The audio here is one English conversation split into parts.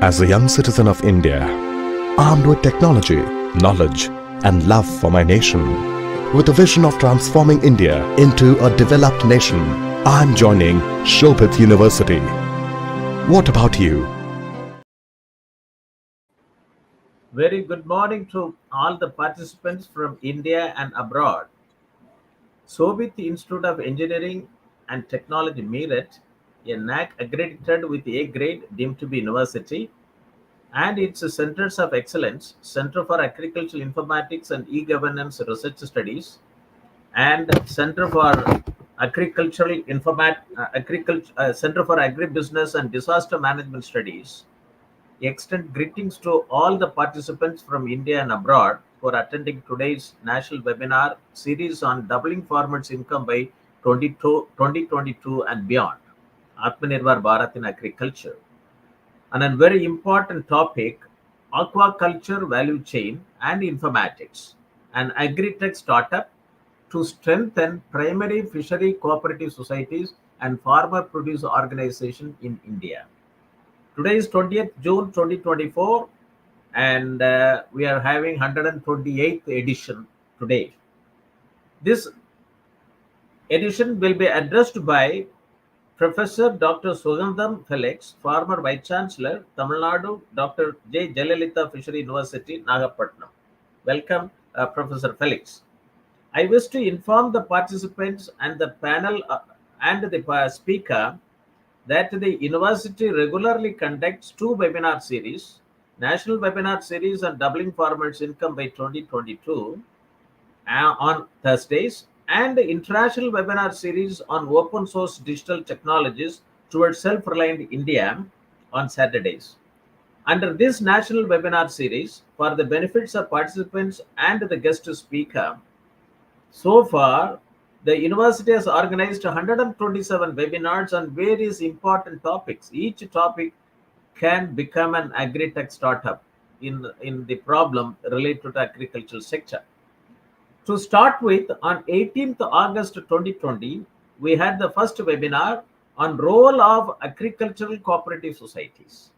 As a young citizen of India, armed with technology, knowledge, and love for my nation, with a vision of transforming India into a developed nation, I am joining Shobhit University. What about you? Very good morning to all the participants from India and abroad. Shobhit Institute of Engineering and Technology Meerut, a NAC accredited with A grade deemed to be university, and its centers of excellence, Center for Agricultural Informatics and E-Governance Research Studies, and Center for Center for Agribusiness and Disaster Management Studies, extend greetings to all the participants from India and abroad for attending today's national webinar series on doubling farmers' income by 2022 and beyond, Atmanirbhar Bharat in agriculture. And a very important topic, aquaculture value chain and informatics, an AgriTech startup to strengthen primary fishery cooperative societies and farmer produce organization in India. Today is 20th June 2024 and we are having 128th edition today. This edition will be addressed by Professor Dr. Sugantham Felix, former Vice-Chancellor, Tamilnadu, Dr. Jayalalithaa Fishery University, Nagapatttinam. Welcome, Professor Felix. I wish to inform the participants and the panel and the speaker that the university regularly conducts two webinar series, National Webinar Series on Doubling Farmers' Income by 2022 on Thursdays, and International Webinar Series on Open Source Digital Technologies towards Self-Reliant India on Saturdays. Under this National Webinar Series, for the benefits of participants and the guest speaker, so far, the university has organized 127 webinars on various important topics. Each topic can become an AgriTech startup in the problem related to agricultural sector. To start with, on 18th August 2020, we had the first webinar on role of agricultural cooperative societies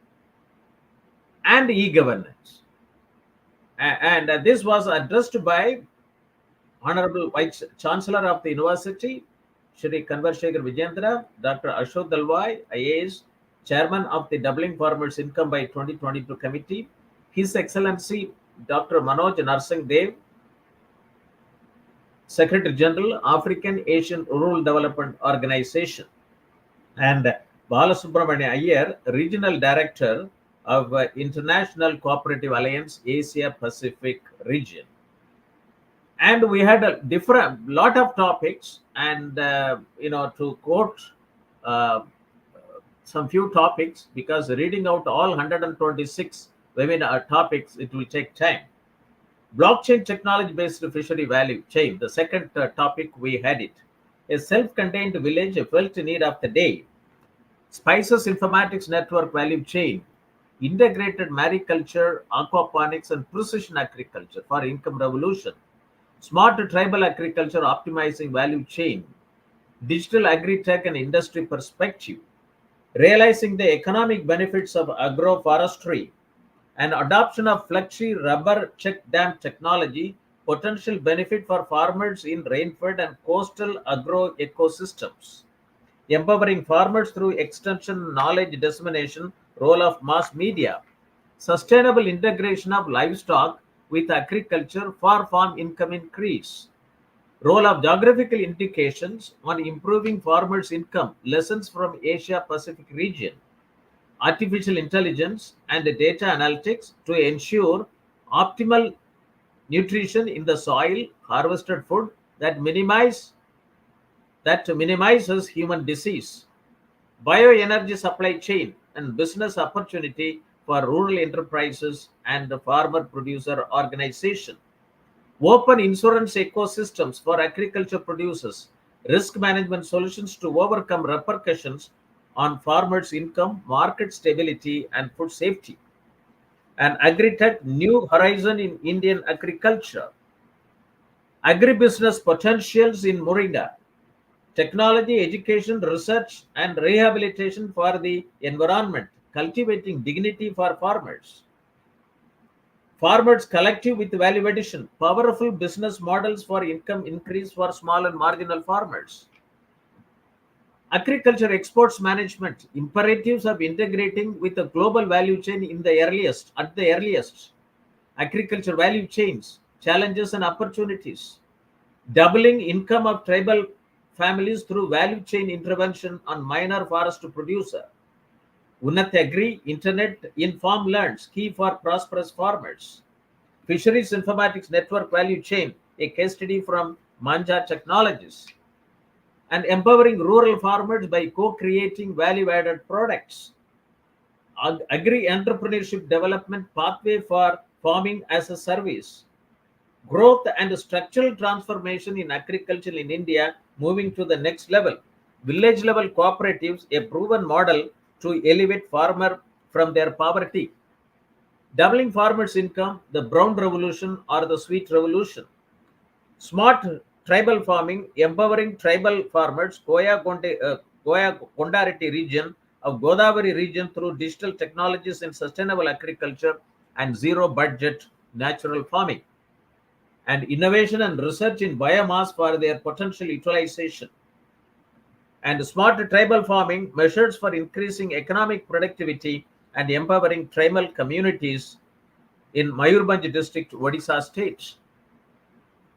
and e-governance. And this was addressed by Honorable Vice-Chancellor of the University, Shri Kanvarshekhar Vijayendra, Dr. Ashok Dalwai, IAS, Chairman of the Doubling Farmers' Income by 2022 Committee, His Excellency Dr. Manoj Narsingh Dev, Secretary General, African Asian Rural Development Organization, and Balasubramania Iyer, Regional Director of International Cooperative Alliance, Asia Pacific Region. And we had a lot of topics, and to quote some few topics, because reading out all 126 webinar topics, it will take time. Blockchain technology-based fishery value chain, the second topic we had it. A self-contained village, a felt need of the day. Spices informatics network value chain. Integrated mariculture, aquaponics, and precision agriculture for income revolution. Smart tribal agriculture optimizing value chain. Digital agri-tech and industry perspective. Realizing the economic benefits of agroforestry. And adoption of flexi rubber check dam technology, potential benefit for farmers in rainfed and coastal agro ecosystems. Empowering farmers through extension knowledge dissemination, role of mass media. Sustainable integration of livestock with agriculture for farm income increase. Role of geographical indications on improving farmers' income, lessons from Asia Pacific region. Artificial intelligence and data analytics to ensure optimal nutrition in the soil, harvested food that minimizes human disease. Bioenergy supply chain and business opportunity for rural enterprises and the farmer producer organization. Open insurance ecosystems for agriculture producers. Risk management solutions to overcome repercussions on farmers' income, market stability, and food safety. And AgriTech New Horizon in Indian Agriculture. Agribusiness potentials in Moringa. Technology, education, research, and rehabilitation for the environment cultivating dignity for farmers. Farmers collective with value addition, powerful business models for income increase for small and marginal farmers. Agriculture exports management, imperatives of integrating with the global value chain at the earliest. Agriculture value chains, challenges and opportunities. Doubling income of tribal families through value chain intervention on minor forest producer. Unnat Agri, Internet in farmlands, key for prosperous farmers. Fisheries Informatics Network Value Chain, a case study from Manja Technologies. And empowering rural farmers by co-creating value-added products. Agri-entrepreneurship development pathway for farming as a service. Growth and structural transformation in agriculture in India moving to the next level. Village level cooperatives, a proven model to elevate farmer from their poverty. Doubling farmers' income, the brown revolution or the sweet revolution. Smart tribal farming, empowering tribal farmers, Goya Kondarati region of Godavari region through digital technologies in sustainable agriculture and zero budget natural farming. And innovation and research in biomass for their potential utilization. And smart tribal farming, measures for increasing economic productivity and empowering tribal communities in Mayurbhanj district, Odisha state.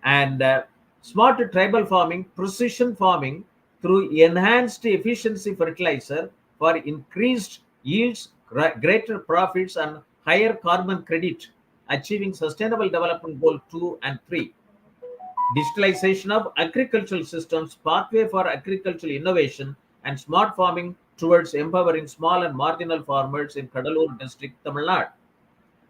And smart tribal farming, precision farming through enhanced efficiency fertilizer for increased yields, greater profits and higher carbon credit, achieving sustainable development goal 2 and 3. Digitalization of agricultural systems, pathway for agricultural innovation and smart farming towards empowering small and marginal farmers in Kadalur district, Tamilnadu.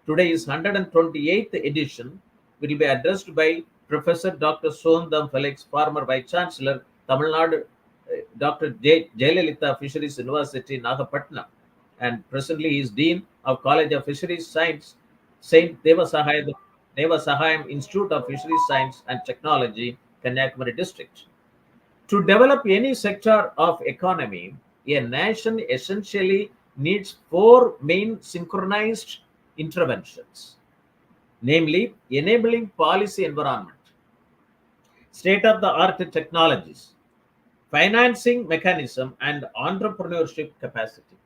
Today's 128th edition will be addressed by Professor Dr. Sugantham Felix, former Vice-Chancellor, Tamilnadu, Dr. Jayalalithaa Fisheries University, Nagapatttinam, and presently he is Dean of College of Fisheries Science, St. Devasahayam Institute of Fisheries Science and Technology, Kanyakumari district. To develop any sector of economy, a nation essentially needs 4 main synchronized interventions, namely enabling policy environment, state-of-the-art technologies, financing mechanism, and entrepreneurship capacity.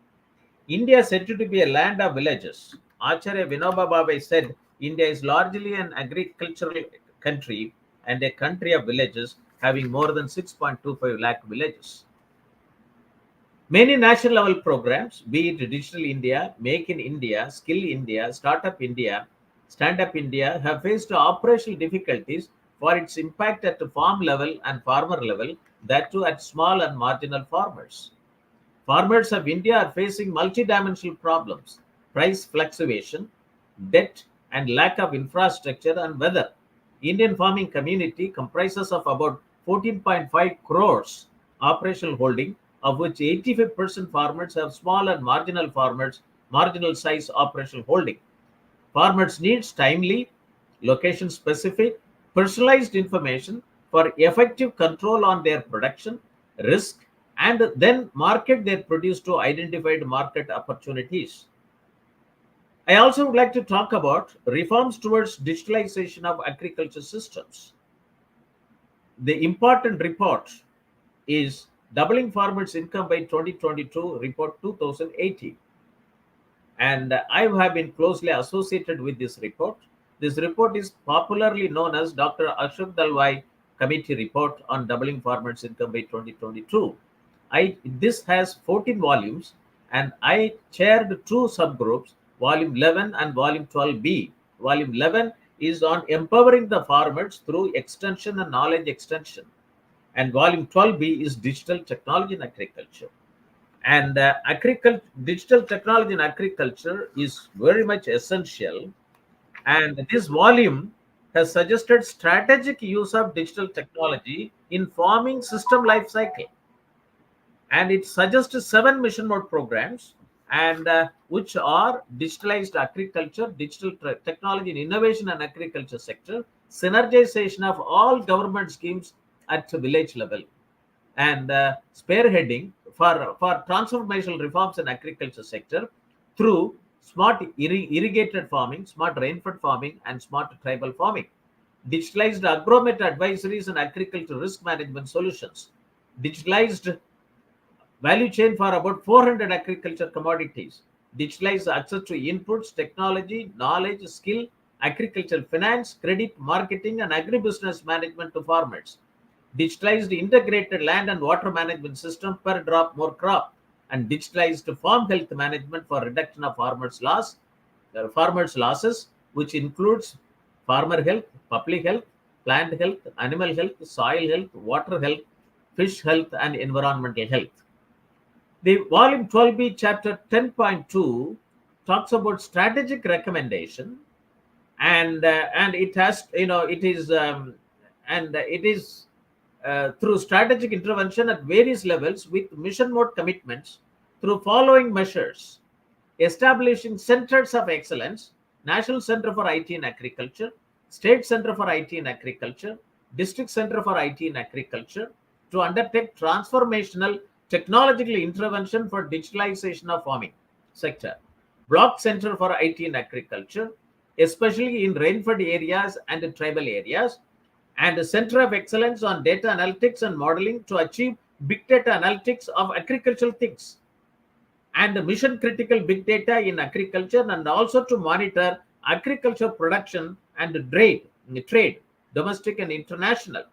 India is said to be a land of villages. Acharya Vinoba Bhave said, India is largely an agricultural country and a country of villages having more than 6.25 lakh villages. Many national level programs, be it Digital India, Make in India, Skill India, Startup India, Stand Up India, have faced operational difficulties for its impact at the farm level and farmer level, that too at small and marginal farmers. Farmers of India are facing multidimensional problems, price fluctuation, debt, and lack of infrastructure and weather. Indian farming community comprises of about 14.5 crores operational holding, of which 85% farmers have small and marginal size operational holding. Farmers needs timely, location specific, personalized information for effective control on their production, risk, and then market their produce to identified market opportunities. I also would like to talk about reforms towards digitalization of agriculture systems. The important report is Doubling Farmers' Income by 2022, report 2018. And I have been closely associated with this report. This report is popularly known as Dr. Ashok Dalwai Committee Report on Doubling Farmers' Income by 2022. This has 14 volumes, and I chaired 2 subgroups, Volume 11 and Volume 12B. Volume 11 is on empowering the farmers through extension and knowledge extension. And Volume 12B is Digital Technology in Agriculture. And digital technology in agriculture is very much essential. And this volume has suggested strategic use of digital technology in farming system life cycle. And it suggests 7 mission mode programs, and which are digitalized agriculture, digital technology and innovation and agriculture sector, synergization of all government schemes at village level, and spearheading for transformational reforms in agriculture sector, through smart irrigated farming, smart rainfed farming, and smart tribal farming. Digitalized agromet advisories and agriculture risk management solutions. Digitalized value chain for about 400 agriculture commodities. Digitalized access to inputs, technology, knowledge, skill, agricultural finance, credit, marketing, and agribusiness management to farmers. Digitalized integrated land and water management system per drop more crop, and digitalized farm health management for reduction of farmers losses, which includes farmer health, public health, plant health, animal health, soil health, water health, fish health, and environmental health. The volume 12b chapter 10.2 talks about strategic recommendation, and it has, it is through strategic intervention at various levels with mission mode commitments through following measures: establishing centers of excellence, National Center for IT in Agriculture, State Center for IT in Agriculture, District Center for IT in Agriculture, to undertake transformational technological intervention for digitalization of farming sector, Block Center for IT in Agriculture, especially in rainfed areas and tribal areas, and a Center of Excellence on Data Analytics and Modeling to achieve big data analytics of agricultural things, and mission critical big data in agriculture, and also to monitor agriculture production and trade, domestic and international,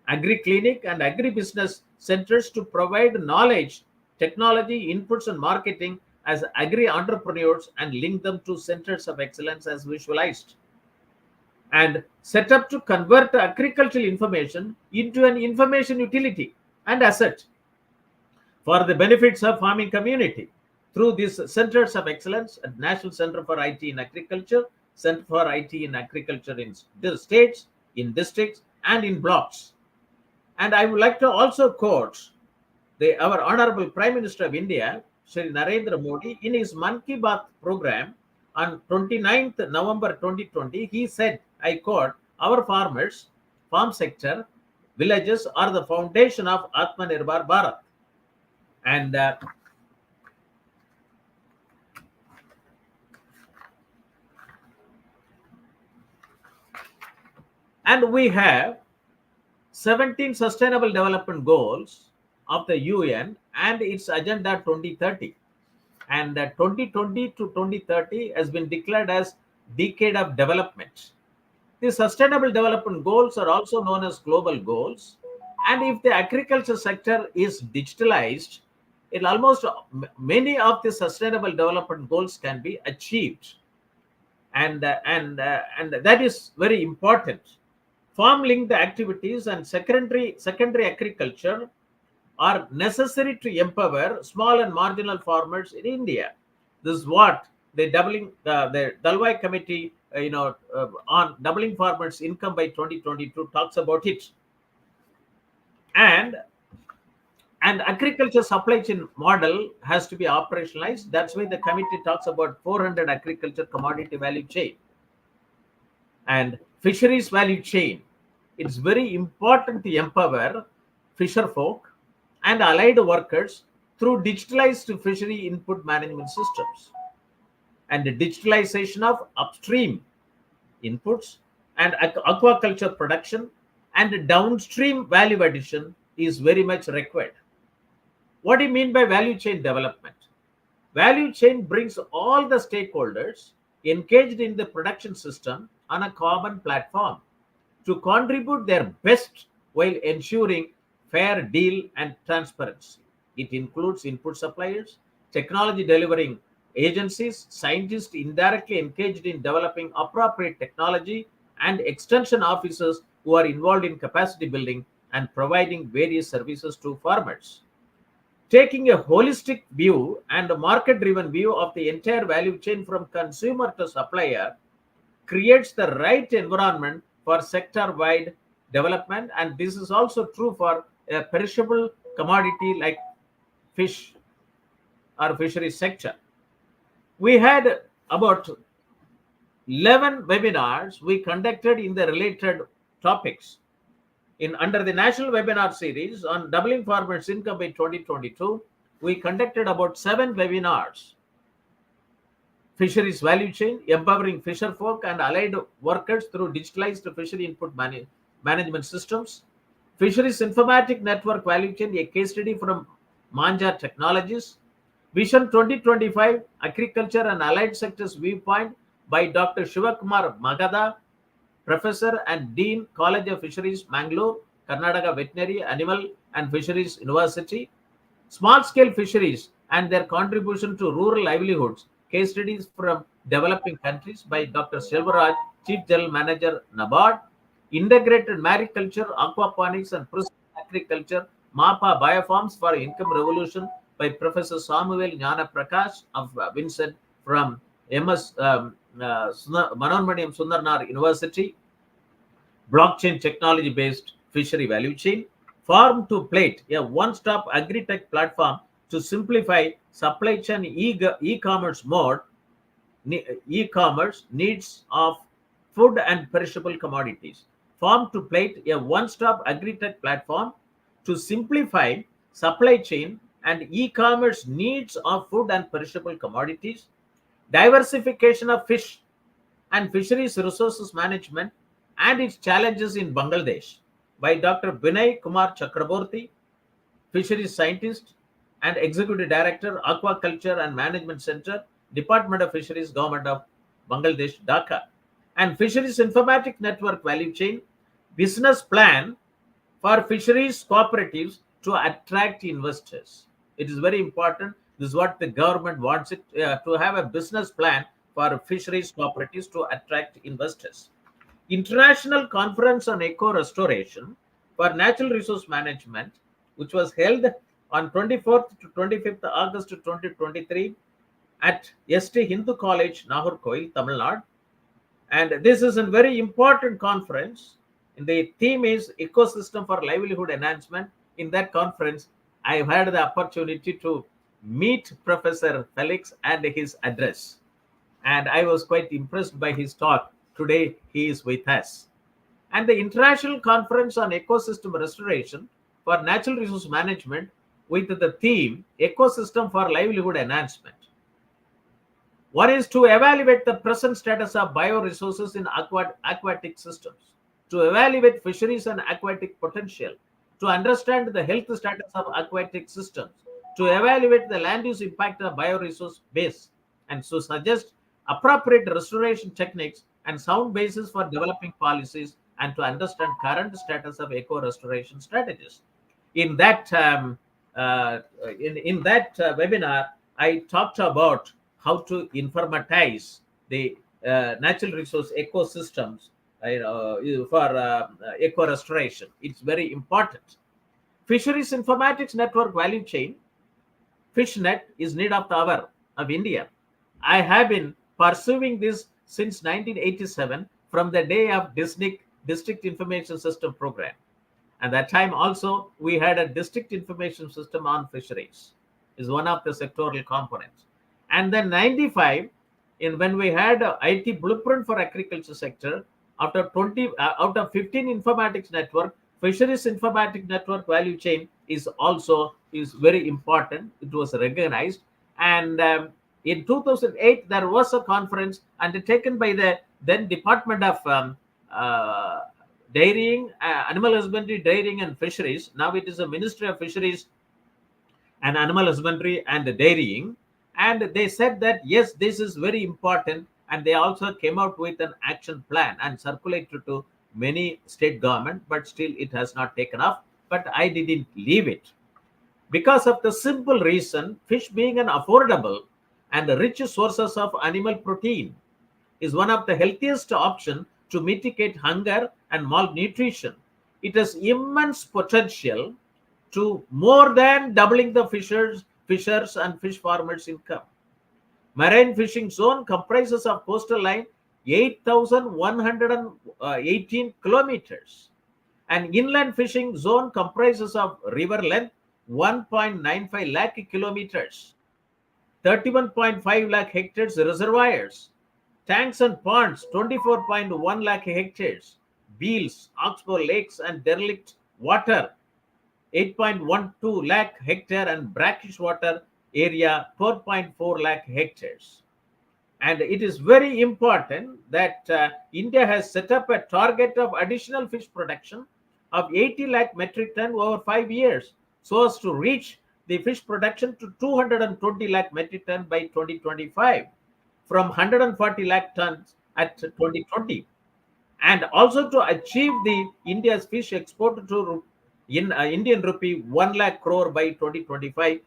agri-clinic and agri-business centers to provide knowledge, technology, inputs, and marketing as agri-entrepreneurs and link them to centers of excellence as visualized, and set up to convert agricultural information into an information utility and asset for the benefits of farming community through these centers of excellence at National Center for IT in Agriculture, Center for IT in Agriculture in the states, in districts, and in blocks. And I would like to also quote our Honorable Prime Minister of India, Shri Narendra Modi, in his Man Ki Baat program on 29th November 2020. He said, I quote, "Our farmers, farm sector, villages are the foundation of Atmanirbhar Bharat." And we have 17 Sustainable Development Goals of the UN and its Agenda 2030. And 2020 to 2030 has been declared as Decade of Development. The Sustainable Development Goals are also known as Global Goals. And if the agriculture sector is digitalized, many of the Sustainable Development Goals can be achieved. And that is very important. Farm-linked activities and secondary agriculture are necessary to empower small and marginal farmers in India. This is what the Dalwai Committee, on doubling farmers' income by 2022 talks about it. And agriculture supply chain model has to be operationalized. That's why the committee talks about 400 agriculture commodity value chain and fisheries value chain. It's very important to empower fisher folk and allied workers through digitalized fishery input management systems, and the digitalization of upstream inputs and aquaculture production and downstream value addition is very much required. What do you mean by value chain development? Value chain brings all the stakeholders engaged in the production system on a common platform to contribute their best while ensuring fair deal and transparency. It includes input suppliers, technology delivering agencies, scientists indirectly engaged in developing appropriate technology, and extension officers who are involved in capacity building and providing various services to farmers. Taking a holistic view and a market-driven view of the entire value chain from consumer to supplier creates the right environment for sector-wide development, and this is also true for a perishable commodity like fish or fishery sector. We had about 11 webinars we conducted in the related topics. Under the National Webinar Series on doubling farmers' income by 2022, we conducted about 7 webinars. Fisheries value chain, empowering fisher folk and allied workers through digitalized fishery input management systems. Fisheries informatic network value chain, a case study from Manja Technologies. Vision 2025, Agriculture and Allied Sectors Viewpoint by Dr. Shivakumar Magada, Professor and Dean, College of Fisheries, Mangalore, Karnataka Veterinary, Animal and Fisheries University. Small-scale fisheries and their contribution to rural livelihoods, case studies from developing countries by Dr. Selvaraj, Chief General Manager, NABARD. Integrated mariculture, aquaponics and precision agriculture, MAPA Biofarms for Income Revolution by Professor Samuel Jnana Prakash of Vincent from MS Manonmaniam Sundarnar University. Blockchain technology based fishery value chain. Farm to Plate, a one-stop AgriTech platform to simplify supply chain e-commerce needs of food and perishable commodities. Farm to Plate, a one-stop AgriTech platform to simplify supply chain and e-commerce needs of food and perishable commodities. Diversification of fish and fisheries resources management and its challenges in Bangladesh by Dr. Vinay Kumar Chakraborty, fisheries scientist and executive director, Aquaculture and Management Center, Department of Fisheries, Government of Bangladesh, Dhaka. And Fisheries Informatic Network value chain, business plan for fisheries cooperatives to attract investors. It is very important. This is what the government wants it to have a business plan for fisheries cooperatives to attract investors. International Conference on Eco Restoration for Natural Resource Management, which was held on 24th to 25th August 2023 at ST Hindu College, Nagarkoil, Tamil Nadu. And this is a very important conference. And the theme is Ecosystem for Livelihood Enhancement. In that conference, I had the opportunity to meet Professor Felix and his address. And I was quite impressed by his talk. Today, he is with us. And the International Conference on Ecosystem Restoration for Natural Resource Management with the theme Ecosystem for Livelihood Enhancement. One is to evaluate the present status of bioresources in aquatic systems, to evaluate fisheries and aquatic potential, to understand the health status of aquatic systems, to evaluate the land use impact of bioresource base, and to suggest appropriate restoration techniques and sound basis for developing policies, and to understand current status of eco-restoration strategies. In that webinar, I talked about how to informatize the natural resource ecosystems for eco-restoration. It's very important. Fisheries Informatics Network value chain, FishNet, is need of the hour of India. I have been pursuing this since 1987 from the day of District Information System program. And that time also we had a district information system on fisheries is one of the sectoral components. And then 95, when we had a IT blueprint for agriculture sector, out of 15 informatics network, fisheries informatic network value chain is very important. It was recognized. And in 2008, there was a conference undertaken by the then Department of Dairying, Animal Husbandry, Dairying and Fisheries. Now it is a Ministry of Fisheries and Animal Husbandry and Dairying. And they said that, yes, this is very important. And they also came out with an action plan and circulated to many state government, but still it has not taken off. But I didn't leave it. Because of the simple reason, fish being an affordable and rich sources of animal protein is one of the healthiest option to mitigate hunger and malnutrition. It has immense potential to more than doubling the fishers and fish farmers' income. Marine fishing zone comprises of coastal line 8,118 kilometers. And inland fishing zone comprises of river length 1.95 lakh kilometers, 31.5 lakh hectares reservoirs, tanks and ponds 24.1 lakh hectares, beels, oxbow lakes and derelict water 8.12 lakh hectare and brackish water area 4.4 lakh hectares. And it is very important that India has set up a target of additional fish production of 80 lakh metric ton over 5 years, so as to reach the fish production to 220 lakh metric ton by 2025 from 140 lakh tons at 2020, and also to achieve the India's fish export to in Indian rupee 1 lakh crore by 2025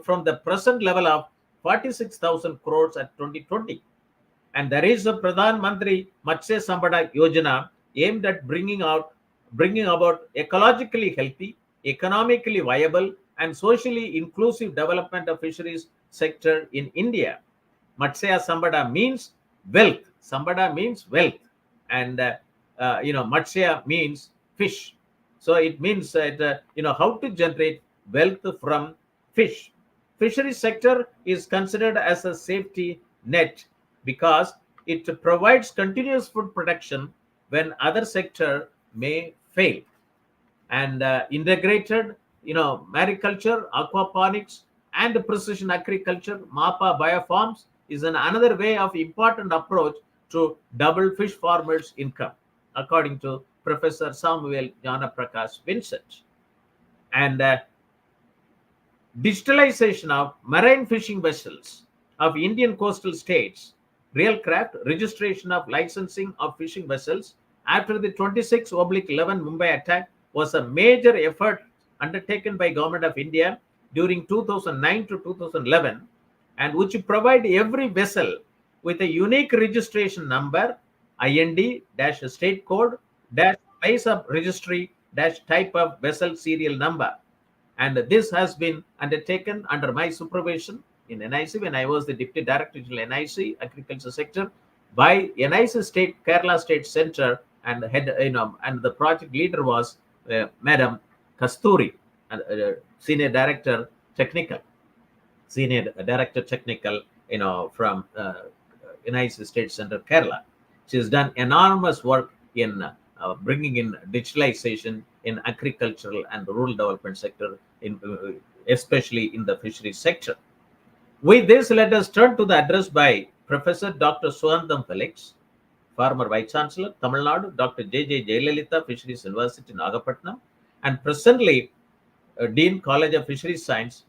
from the present level of 46,000 crores at 2020. And there is a Pradhan Mantri Matsya Sambada Yojana aimed at bringing about ecologically healthy, economically viable, and socially inclusive development of fisheries sector in India. Matsya Sambada means wealth. Sambada means wealth, and Matsya means fish. So it means that how to generate wealth from fish. Fisheries sector is considered as a safety net because it provides continuous food production when other sector may fail. And integrated mariculture, aquaponics, and precision agriculture, MAPA biofarms, is another way of important approach to double fish farmers income, according to Professor Samuel Janaprakash Vincent. And digitalization of marine fishing vessels of Indian coastal states, real craft, registration of licensing of fishing vessels after the 26/11 Mumbai attack was a major effort undertaken by Government of India during 2009 to 2011, and which provide every vessel with a unique registration number, IND-state code place of registry type of vessel serial number. And this has been undertaken under my supervision in NIC when I was the Deputy Director General NIC Agriculture Sector by NIC State Kerala State Center, and and the project leader was Madam Kasturi, Senior Director Technical, from NIC State Center Kerala. She has done enormous work in bringing in digitalization in agricultural and rural development sector, especially in the fisheries sector. With this, let us turn to the address by Professor Dr. Sugantham Felix, former Vice-Chancellor, Tamilnadu, Dr. J. Jayalalithaa, Fisheries University, Nagapatttinam, and presently Dean College of Fisheries Science,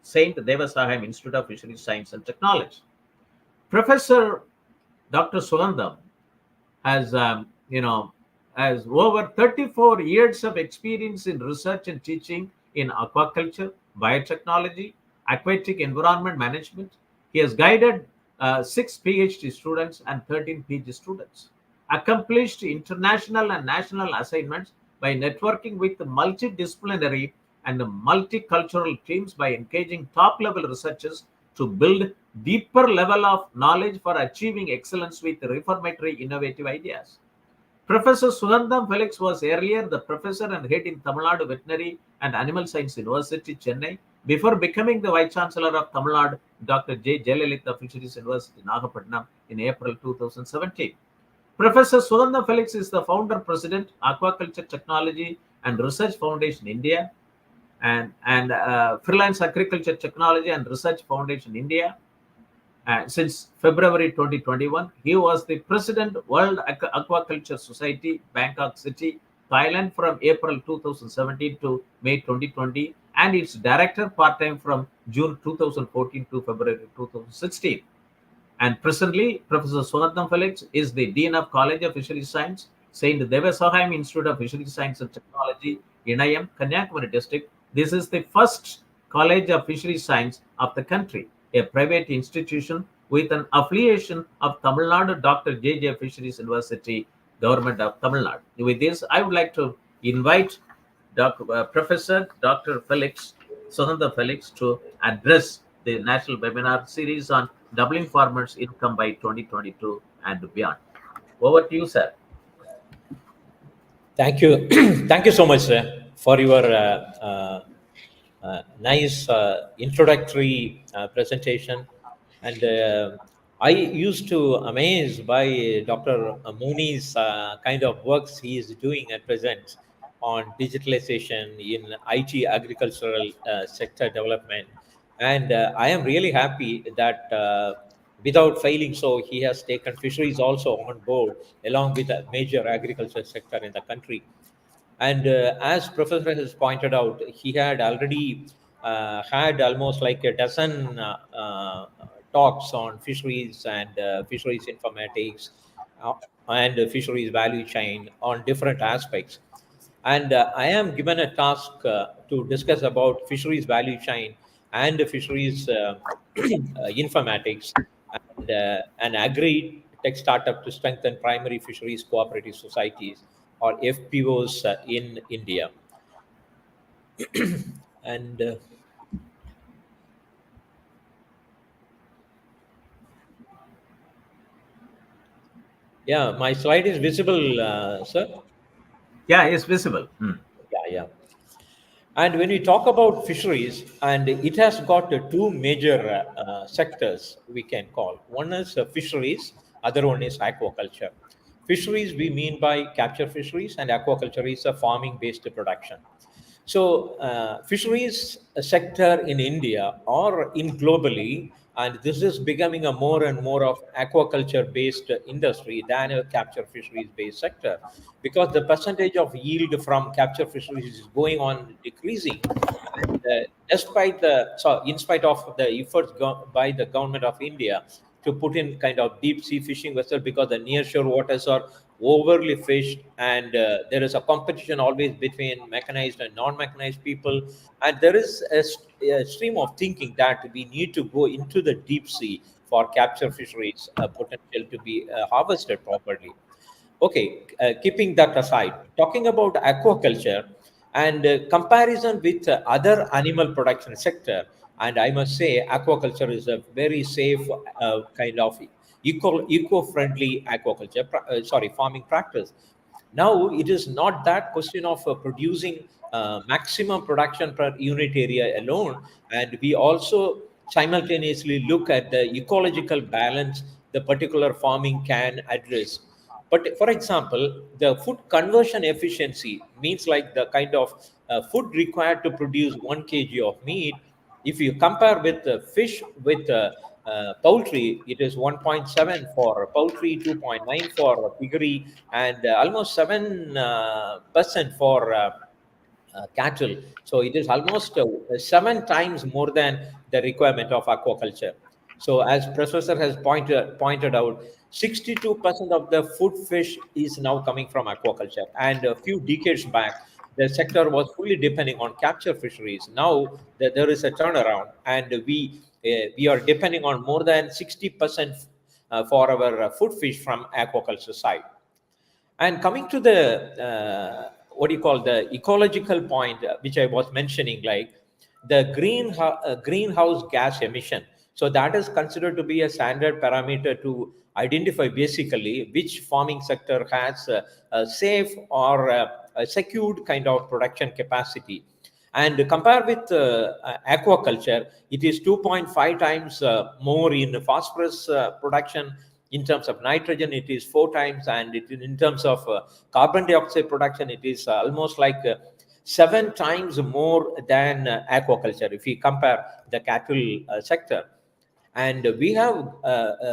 Saint Devasahayam Institute of Fisheries Science and Technology. Professor Dr. Sugantham has has over 34 years of experience in research and teaching in aquaculture, biotechnology, aquatic environment management. He has guided 6 PhD students and 13 PG students, accomplished international and national assignments by networking with multidisciplinary and multicultural teams by engaging top-level researchers to build deeper level of knowledge for achieving excellence with reformatory innovative ideas. Professor Sugantham Felix was earlier the professor and head in Tamil Nadu Veterinary and Animal Science University, Chennai, before becoming the Vice-Chancellor of Tamil Nadu, Dr. J. Jayalalithaa Fisheries University, Nagapatttinam, in April 2017. Professor Sugantham Felix is the founder president, Aquaculture Technology and Research Foundation India, and Freelance Agriculture Technology and Research Foundation India. Since February 2021, he was the president World Aquaculture Society, Bangkok City, Thailand from April 2017 to May 2020, and its director part-time from June 2014 to February 2016. And presently, Professor Sugantham Felix is the Dean of College of Fisheries Science, Saint Devasahayam Institute of Fisheries Science and Technology, Enayam, Kanyakumari district. This is the first College of Fisheries Science of the country, a private institution with an affiliation of Tamil Nadu Dr. J. Fisheries University, Government of Tamil Nadu. With this, I would like to invite Professor Dr. Felix, Sugantham Felix, to address the national webinar series on doubling farmers' income by 2022 and beyond. Over to you, sir. Thank you. Thank you so much, sir, for your nice introductory presentation. And I used to amaze by Dr. Moni's kind of works he is doing at present on digitalization in IT agricultural sector development. And I am really happy that Without failing so, he has taken fisheries also on board along with a major agriculture sector in the country. And as Professor has pointed out, he had already had almost like a dozen talks on fisheries and fisheries informatics uh, and fisheries value chain on different aspects. And I am given a task to discuss about fisheries value chain and fisheries informatics and an agri-tech startup to strengthen primary fisheries cooperative societies or FPOs in India. And yeah, my slide is visible, sir. Yeah, it's visible. Yeah, yeah. And when we talk about fisheries, and it has got two major sectors we can call. One is fisheries, other one is aquaculture. Fisheries we mean by capture fisheries, and aquaculture is a farming-based production. So, fisheries sector in India or in globally, and this is becoming a more and more of aquaculture-based industry than a capture fisheries-based sector, because the percentage of yield from capture fisheries is going on decreasing. And in spite of the efforts by the government of India to put in kind of deep sea fishing vessel, because the nearshore waters are overly fished, and there is a competition always between mechanized and non-mechanized people, and there is a stream of thinking that we need to go into the deep sea for capture fisheries potential to be harvested properly. Okay, keeping that aside, talking about aquaculture and comparison with other animal production sector, and I must say aquaculture is a very safe kind of eco-friendly aquaculture, farming practice. Now it is not that question of producing maximum production per unit area alone, and we also simultaneously look at the ecological balance the particular farming can address. But for example, the food conversion efficiency means like the kind of food required to produce 1 kg of meat. If you compare with fish with poultry, it is 1.7 for poultry, 2.9 for piggery, and almost 7% for cattle. So it is almost 7 times more than the requirement of aquaculture. So as Professor has pointed out, 62% of the food fish is now coming from aquaculture. And a few decades back, the sector was fully depending on capture fisheries. Now there is a turnaround, and we are depending on more than 60% for our food fish from aquaculture side. And coming to the what do you call the ecological point, which I was mentioning, like the greenhouse gas emission. So that is considered to be a standard parameter to identify basically which farming sector has a safe or a secured kind of production capacity. And compare with aquaculture, it is 2.5 times more in phosphorus production. In terms of nitrogen, it is 4 times, and in terms of carbon dioxide production, it is almost like 7 times more than aquaculture if we compare the cattle sector. And we have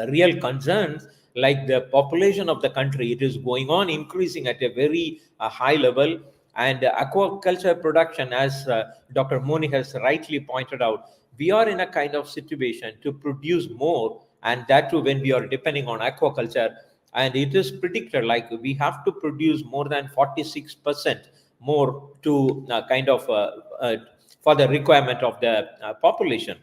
real concerns, like the population of the country, it is going on increasing at a very high level, and aquaculture production, as Dr. Moni has rightly pointed out, we are in a kind of situation to produce more, and that too when we are depending on aquaculture. And it is predicted like we have to produce more than 46% more to for the requirement of the population.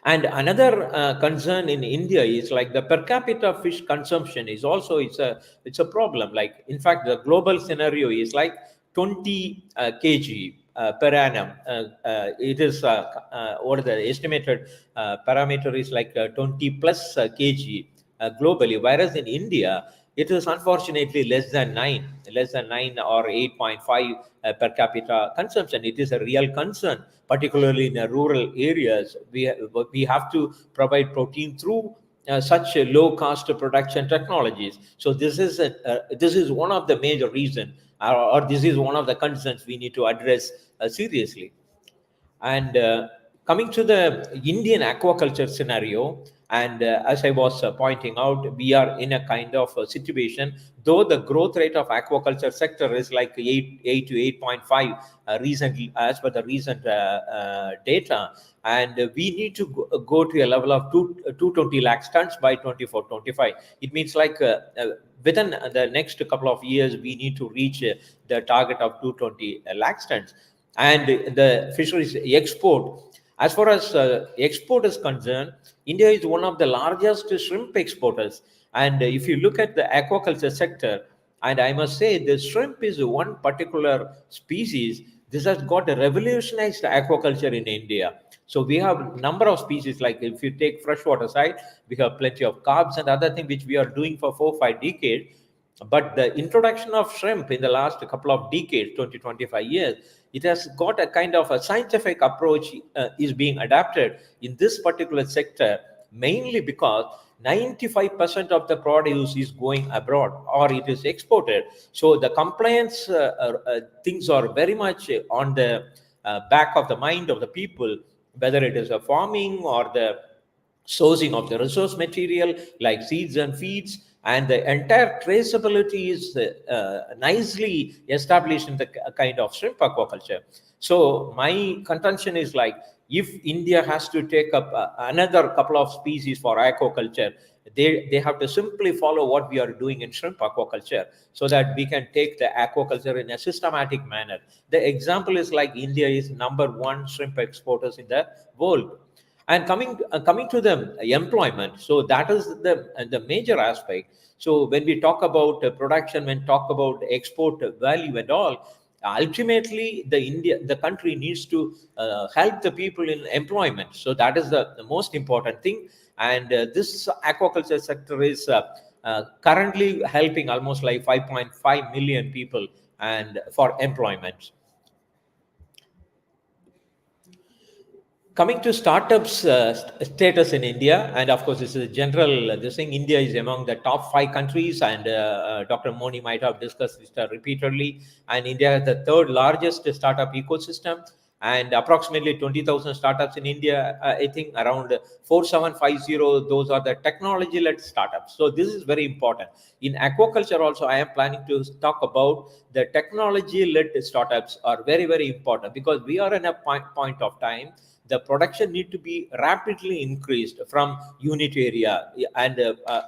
And another concern in India is like the per capita fish consumption is also it's a problem. Like in fact, the global scenario is like 20 kg per annum. It is what the estimated parameter is like 20 plus kg globally, whereas in India it is unfortunately less than 9 or 8.5 per capita consumption. It is a real concern, particularly in the rural areas. We have to provide protein through such low cost production technologies. So this is one of the major reason, or this is one of the concerns we need to address seriously. And coming to the Indian aquaculture scenario, And as I was pointing out, we are in a kind of a situation, though the growth rate of aquaculture sector is like 8 to 8.5 recently, as per the recent data. And we need to go to a level of 220 lakh tons by 24-25. It means like within the next couple of years, we need to reach the target of 220 lakh tons. And the fisheries export, as far as export is concerned, India is one of the largest shrimp exporters. And if you look at the aquaculture sector, and I must say the shrimp is one particular species. This has got revolutionized aquaculture in India. So we have number of species, like if you take freshwater side, we have plenty of carbs and other things which we are doing for 4-5 decades. But the introduction of shrimp in the last couple of decades, 20-25 years, it has got a kind of a scientific approach is being adapted in this particular sector, mainly because 95% of the produce is going abroad or it is exported. So the compliance things are very much on the back of the mind of the people, whether it is a farming or the sourcing of the resource material like seeds and feeds, and the entire traceability is nicely established in the kind of shrimp aquaculture. So my contention is like, if India has to take up another couple of species for aquaculture, they have to simply follow what we are doing in shrimp aquaculture, so that we can take the aquaculture in a systematic manner. The example is like India is #1 shrimp exporters in the world. And coming to the employment, so that is the major aspect. So when we talk about production, when talk about export value and all, ultimately the country needs to help the people in employment. So that is the most important thing. And this aquaculture sector is currently helping almost like 5.5 million people and for employment. Coming to startups status in India, and of course, this is a general this thing. India is among the top 5 countries, and Dr. Moni might have discussed this repeatedly. And India has the 3rd largest startup ecosystem, and approximately 20,000 startups in India. I think around 4750, those are the technology-led startups. So this is very important. In aquaculture also, I am planning to talk about the technology-led startups are very, very important, because we are in a point of time. The production need to be rapidly increased from unit area. And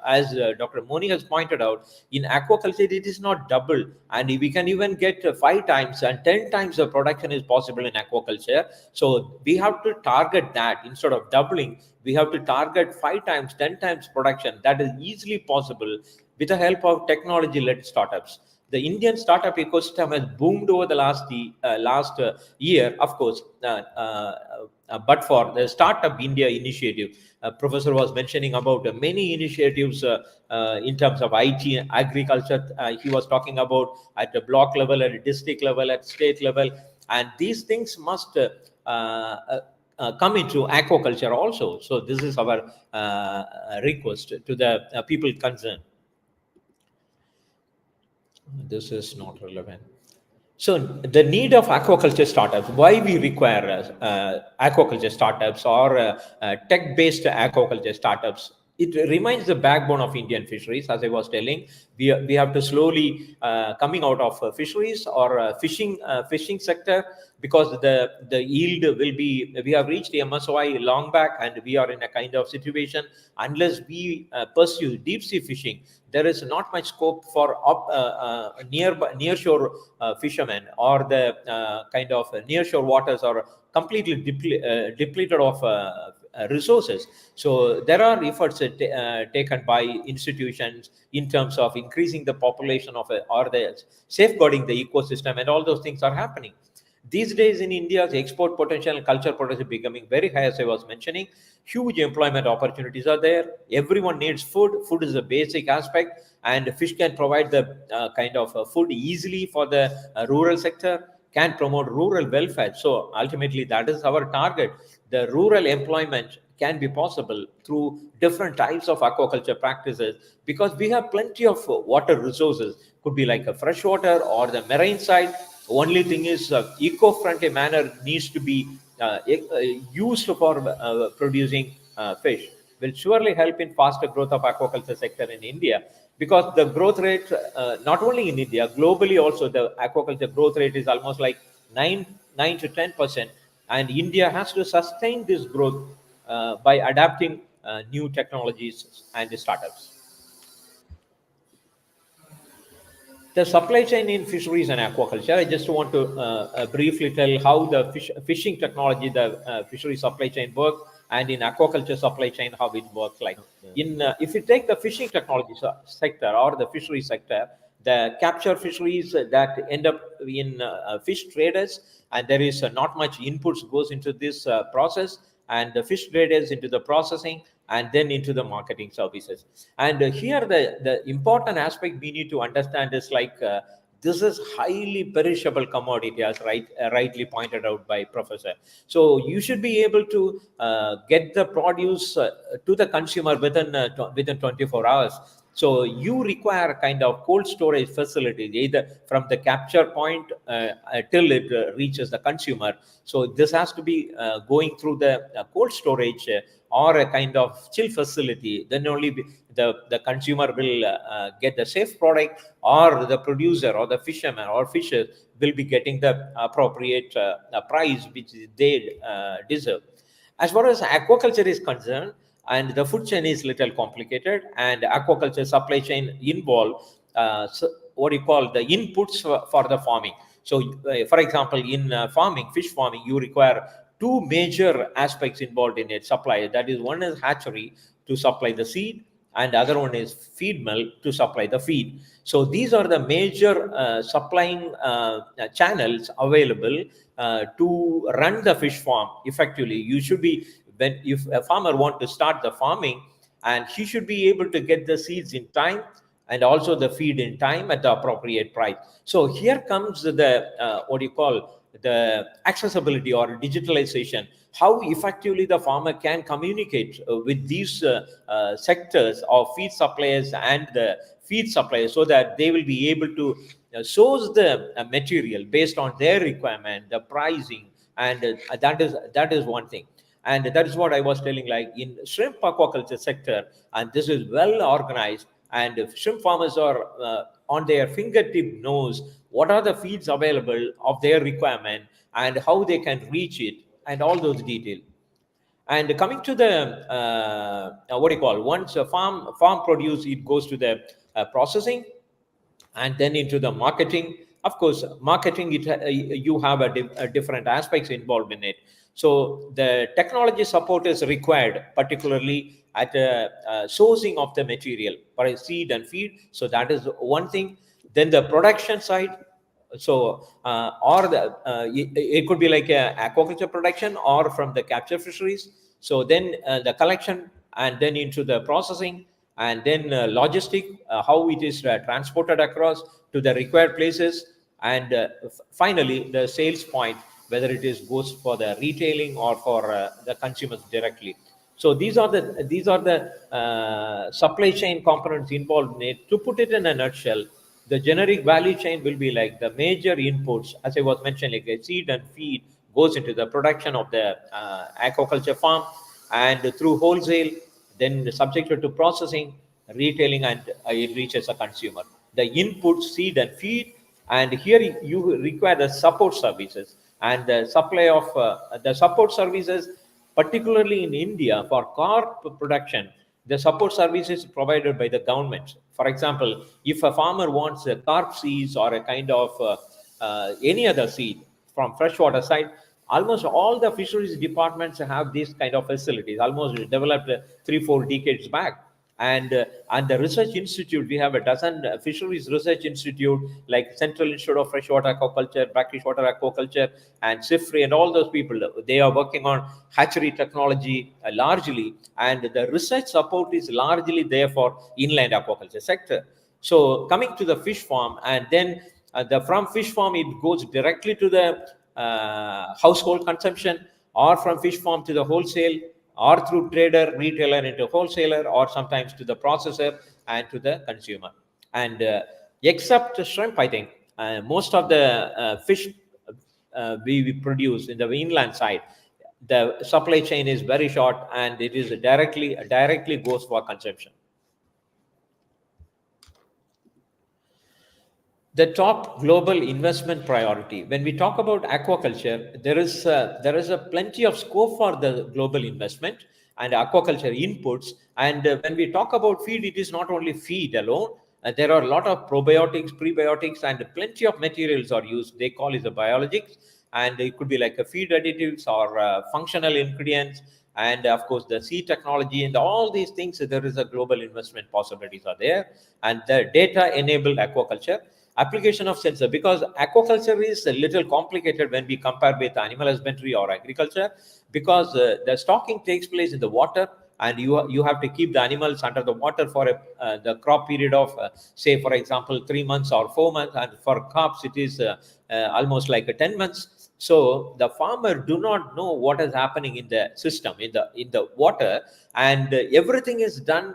as Dr. Moni has pointed out, in aquaculture, it is not double. And we can even get 5 times and 10 times the production is possible in aquaculture. So we have to target that. Instead of doubling, we have to target 5 times, 10 times production. That is easily possible with the help of technology-led startups. The Indian startup ecosystem has boomed over the last year, of course, but for the Startup India initiative. Professor was mentioning about many initiatives in terms of IT and agriculture. He was talking about at the block level, at the district level, at state level, and these things must come into aquaculture also. So this is our request to the people concerned. This is not relevant. So the need of aquaculture startups, why we require aquaculture startups or tech-based aquaculture startups, it remains the backbone of Indian fisheries. As I was telling, we have to slowly coming out of fisheries or fishing sector, because the yield will be, we have reached the MSY long back, and we are in a kind of situation, unless we pursue deep sea fishing, there is not much scope for nearshore fishermen, or the kind of nearshore waters are completely depleted of resources. So there are efforts taken by institutions in terms of increasing the population of or the safeguarding the ecosystem, and all those things are happening. These days in India's export potential and culture potential is becoming very high, as I was mentioning. Huge employment opportunities are there. Everyone needs food. Food is a basic aspect, and fish can provide the kind of food easily for the rural sector, can promote rural welfare. So ultimately, that is our target. The rural employment can be possible through different types of aquaculture practices, because we have plenty of water resources. Could be like a freshwater or the marine side. Only thing is, eco-friendly manner needs to be used for producing fish. will surely help in faster growth of aquaculture sector in India, because the growth rate, not only in India, globally also, the aquaculture growth rate is almost like 9 to 10%, and India has to sustain this growth by adapting new technologies and startups. The supply chain in fisheries and aquaculture, I just want to briefly tell how the fishing technology, the fishery supply chain works, and in aquaculture supply chain, how it works. Like if you take the fishing technology sector or the fishery sector, the capture fisheries that end up in fish traders, and there is not much inputs goes into this process, and the fish traders into the processing, and then into the marketing services. And here the important aspect we need to understand is like this is highly perishable commodity, as rightly pointed out by Professor. So you should be able to get the produce to the consumer within 24 hours. So you require kind of cold storage facilities, either from the capture point till it reaches the consumer. So this has to be going through the cold storage or a kind of chill facility. Then only the consumer will get the safe product, or the producer or the fisherman or fisher will be getting the appropriate price which they deserve. As far as aquaculture is concerned, and the food chain is little complicated, and aquaculture supply chain involve what you call the inputs for the farming. So for example, in farming, fish farming, you require two major aspects involved in its supply. That is, one is hatchery to supply the seed, and the other one is feed mill to supply the feed. So these are the major supplying channels available to run the fish farm effectively. You should be, if a farmer want to start the farming, and he should be able to get the seeds in time and also the feed in time at the appropriate price. So here comes the what you call the accessibility or digitalization, how effectively the farmer can communicate with these sectors of feed suppliers and the feed suppliers, so that they will be able to source the material based on their requirement, the pricing, and that is one thing. And that is what I was telling, like in shrimp aquaculture sector, and this is well organized, and if shrimp farmers are on their fingertip knows what are the feeds available of their requirement and how they can reach it, and all those details. And coming to the what do you call, once a farm produce, it goes to the processing, and then into the marketing. Of course, marketing, you have a different aspects involved in it. So the technology support is required, particularly at sourcing of the material for a seed and feed. So that is one thing. Then the production side. So or it could be like a aquaculture production or from the capture fisheries. So then the collection, and then into the processing, and then logistic, how it is transported across to the required places, and finally the sales point, whether it is goes for the retailing or for the consumers directly. So these are the supply chain components involved in it. To put it in a nutshell, the generic value chain will be like the major inputs, as I was mentioning, like seed and feed goes into the production of the aquaculture farm, and through wholesale, then subjected to processing, retailing, and it reaches a consumer. The input, seed and feed, and here you require the support services, and the supply of the support services, particularly in India for carp production. The support services provided by the government. For example, if a farmer wants a carp seeds or a kind of any other seed from freshwater side, almost all the fisheries departments have these kind of facilities, almost developed 3-4 decades back. And the research institute, we have a dozen fisheries research institute, like Central Institute of Freshwater Aquaculture, Brackish Water Aquaculture, and Fishery, and all those people. They are working on hatchery technology largely, and the research support is largely there for inland aquaculture sector. So coming to the fish farm, and then from fish farm it goes directly to the household consumption, or from fish farm to the wholesale, or through trader, retailer into wholesaler, or sometimes to the processor and to the consumer. And except shrimp, I think most of the fish we produce in the inland side, the supply chain is very short, and it is directly goes for consumption. The top global investment priority. When we talk about aquaculture, there is a plenty of scope for the global investment and aquaculture inputs. And when we talk about feed, it is not only feed alone. There are a lot of probiotics, prebiotics, and plenty of materials are used. They call it the biologics, and it could be like a feed additives or functional ingredients, and of course the seed technology and all these things. There is a global investment possibilities are there, and the data enabled aquaculture. Application of sensor, because aquaculture is a little complicated when we compare with animal husbandry or agriculture, because the stocking takes place in the water, and you have to keep the animals under the water for the crop period of say for example 3 months or 4 months, and for crops it is almost like 10 months. So the farmer do not know what is happening in the system, in the water, and everything is done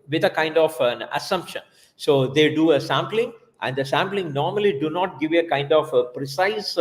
with a kind of an assumption. So they do a sampling, and the sampling normally do not give a kind of a precise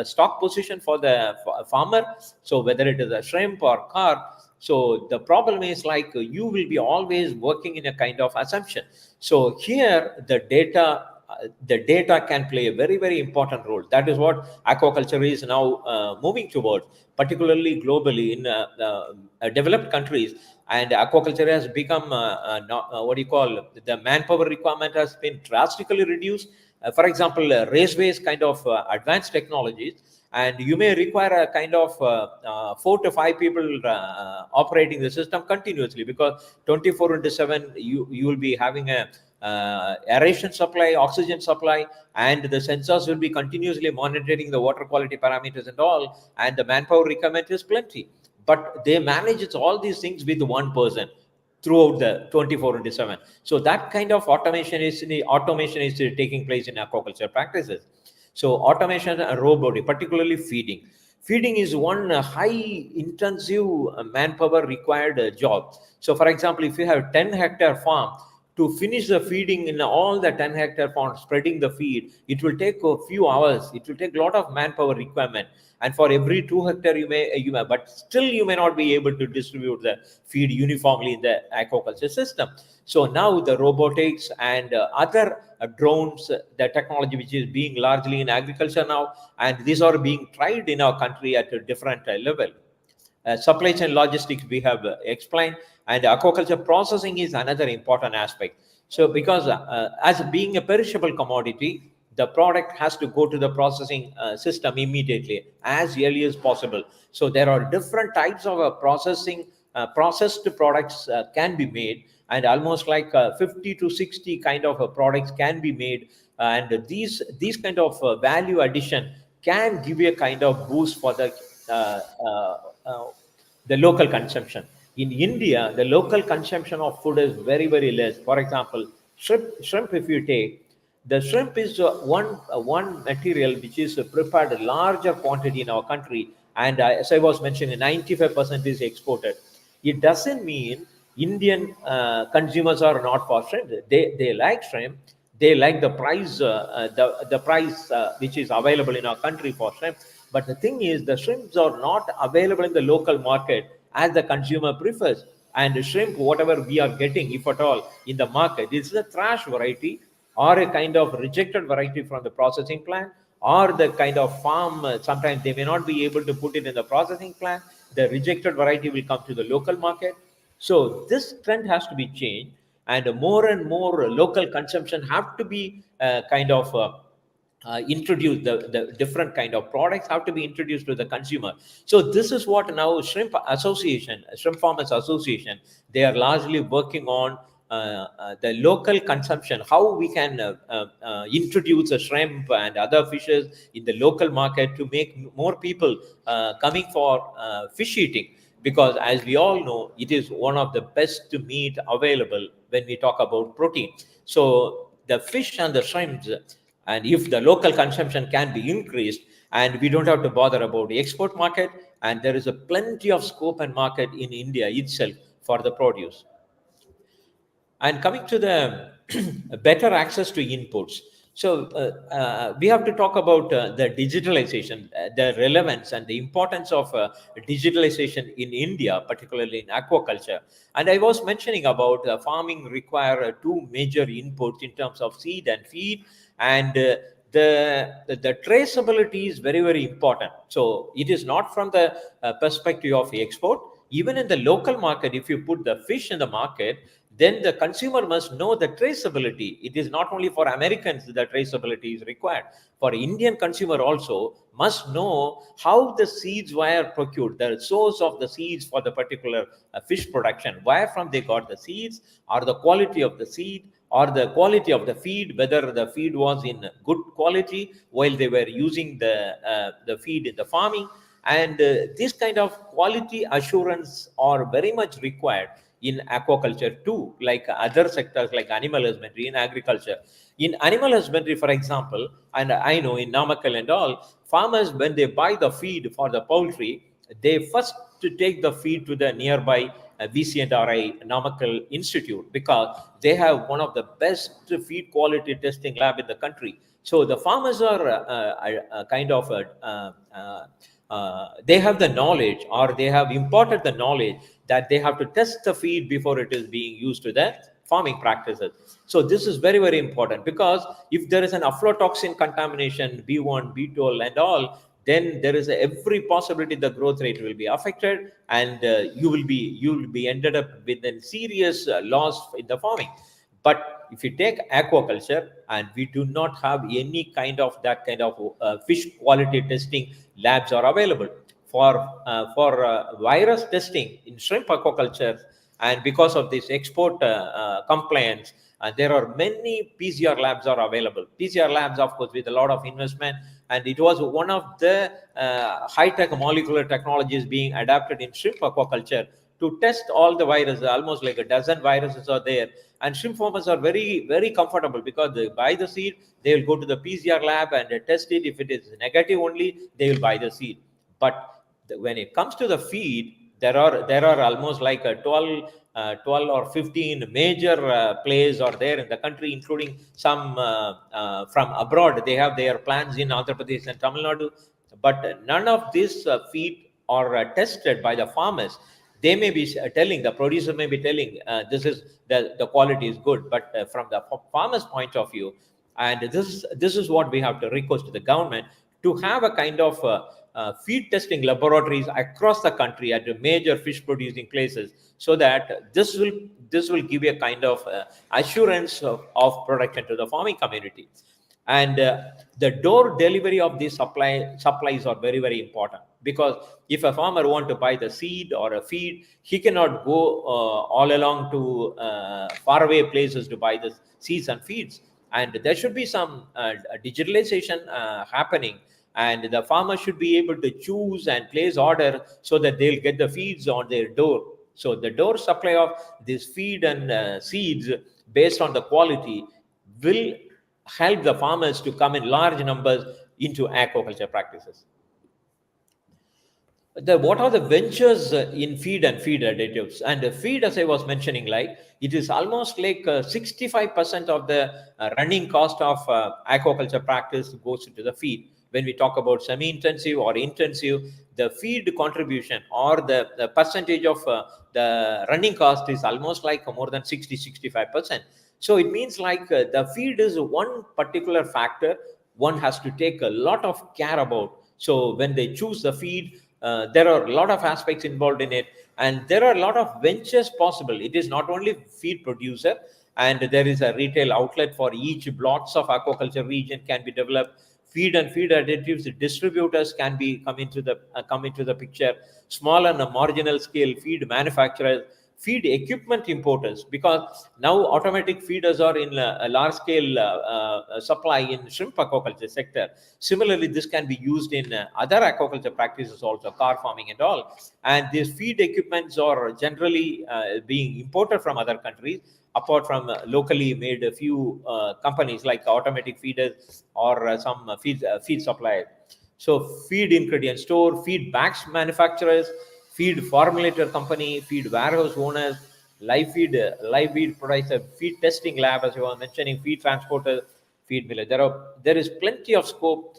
stock position for the farmer. So whether it is a shrimp or carp, so the problem is like you will be always working in a kind of assumption. So here the data can play a very, very important role. That is what aquaculture is now moving towards, particularly globally in developed countries. And aquaculture has become what do you call, the manpower requirement has been drastically reduced. For example, raceways kind of advanced technologies, and you may require a kind of 4 to 5 people operating the system continuously, because 24/7 you will be having a aeration supply, oxygen supply, and the sensors will be continuously monitoring the water quality parameters and all, and the manpower requirement is plenty. But they manage all these things with one person throughout the 24/7. So that kind of automation is taking place in aquaculture practices. So automation and robotic, particularly feeding. Feeding is one high intensive manpower required job. So for example, if you have 10-hectare farm, to finish the feeding in all the 10-hectare farm, spreading the feed, it will take a few hours. It will take a lot of manpower requirement. And for every 2 hectare, you may, but still you may not be able to distribute the feed uniformly in the aquaculture system. So now the robotics and other drones, the technology which is being largely in agriculture now, and these are being tried in our country at a different level. Supply chain logistics we have explained, and aquaculture processing is another important aspect. So because as being a perishable commodity, the product has to go to the processing system immediately, as early as possible. So there are different types of processed products can be made, and almost like 50 to 60 kind of products can be made, and these kind of value addition can give you a kind of boost for the local consumption. In India, the local consumption of food is very, very less. For example, shrimp if you take, the shrimp is one material which is prepared a larger quantity in our country, and as I was mentioning, 95% is exported. It doesn't mean Indian consumers are not for shrimp. They like shrimp. They like the price, the price which is available in our country for shrimp. But the thing is, the shrimps are not available in the local market as the consumer prefers. And the shrimp, whatever we are getting, if at all, in the market, is a trash variety or a kind of rejected variety from the processing plant, or the kind of farm. Sometimes they may not be able to put it in the processing plant. The rejected variety will come to the local market. So this trend has to be changed, and more local consumption have to be introduced. The different kind of products have to be introduced to the consumer. So this is what now shrimp farmers association, they are largely working on the local consumption, how we can introduce a shrimp and other fishes in the local market to make more people coming for fish eating, because as we all know, it is one of the best meat available when we talk about protein. So the fish and the shrimps, and if the local consumption can be increased, and we don't have to bother about the export market, and there is a plenty of scope and market in India itself for the produce. And coming to the better access to inputs. So we have to talk about the digitalization, the relevance and the importance of digitalization in India, particularly in aquaculture. And I was mentioning about farming require two major inputs in terms of seed and feed, and the traceability is very, very important. So it is not from the perspective of export. Even in the local market, if you put the fish in the market, then the consumer must know the traceability. It is not only for Americans that traceability is required. For Indian consumer also must know how the seeds were procured, the source of the seeds for the particular fish production, where from they got the seeds, or the quality of the seed, or the quality of the feed, whether the feed was in good quality while they were using the feed in the farming. And this kind of quality assurance are very much required in aquaculture too, like other sectors like animal husbandry in agriculture. In animal husbandry, for example, and I know in Namakkal and all, farmers, when they buy the feed for the poultry, they first to take the feed to the nearby VC&RI Namakkal Institute, because they have one of the best feed quality testing lab in the country. So the farmers are kind of they have the knowledge, or they have imported the knowledge that they have to test the feed before it is being used to the farming practices. So this is very, very important, because if there is an aflatoxin contamination, B1, B12 and all, then there is every possibility the growth rate will be affected, and you will be ended up with a serious loss in the farming. But if you take aquaculture, and we do not have any kind of that kind of fish quality testing labs are available for virus testing in shrimp aquaculture. And because of this export compliance, there are many PCR labs are available. PCR labs, of course, with a lot of investment, and it was one of the high-tech molecular technologies being adapted in shrimp aquaculture to test all the viruses. Almost like a dozen viruses are there, and shrimp farmers are very, very comfortable, because they buy the seed, they will go to the PCR lab and test it. If it is negative only, they will buy the seed. But when it comes to the feed, there are almost like a 12 or 15 major players are there in the country, including some from abroad. They have their plants in Andhra Pradesh and Tamilnadu, but none of this feed are tested by the farmers. They may be telling, the producer may be telling, this is the quality is good, but from the farmer's point of view, and this is what we have to request to the government, to have a kind of feed testing laboratories across the country at the major fish producing places, so that this will give a kind of assurance of production to the farming community. And the door delivery of these supplies are very, very important, because if a farmer want to buy the seed or a feed, he cannot go all along to faraway places to buy the seeds and feeds. And there should be some digitalization happening, and the farmer should be able to choose and place order, so that they'll get the feeds on their door. So the door supply of this feed and seeds based on the quality will help the farmers to come in large numbers into aquaculture practices. What are the ventures in feed and feed additives? And the feed, as I was mentioning, like it is almost like 65% of the running cost of aquaculture practice goes into the feed. When we talk about semi-intensive or intensive, the feed contribution or the percentage of the running cost is almost like more than 60-65%. So it means like the feed is one particular factor one has to take a lot of care about. So when they choose the feed, there are a lot of aspects involved in it, and there are a lot of ventures possible. It is not only feed producer, and there is a retail outlet for each blocks of aquaculture region can be developed. Feed and feed additives distributors can be come into the picture. Small and marginal scale feed manufacturers, feed equipment importers, because now automatic feeders are in a large scale supply in shrimp aquaculture sector. Similarly, this can be used in other aquaculture practices also, car farming and all. And these feed equipments are generally being imported from other countries, apart from locally made a few companies like automatic feeders or some feed suppliers. So feed ingredient store, feed bags manufacturers, feed formulator company, feed warehouse owners, live feed producer, feed testing lab, as you were mentioning, feed transporters, feed mill. There is plenty of scope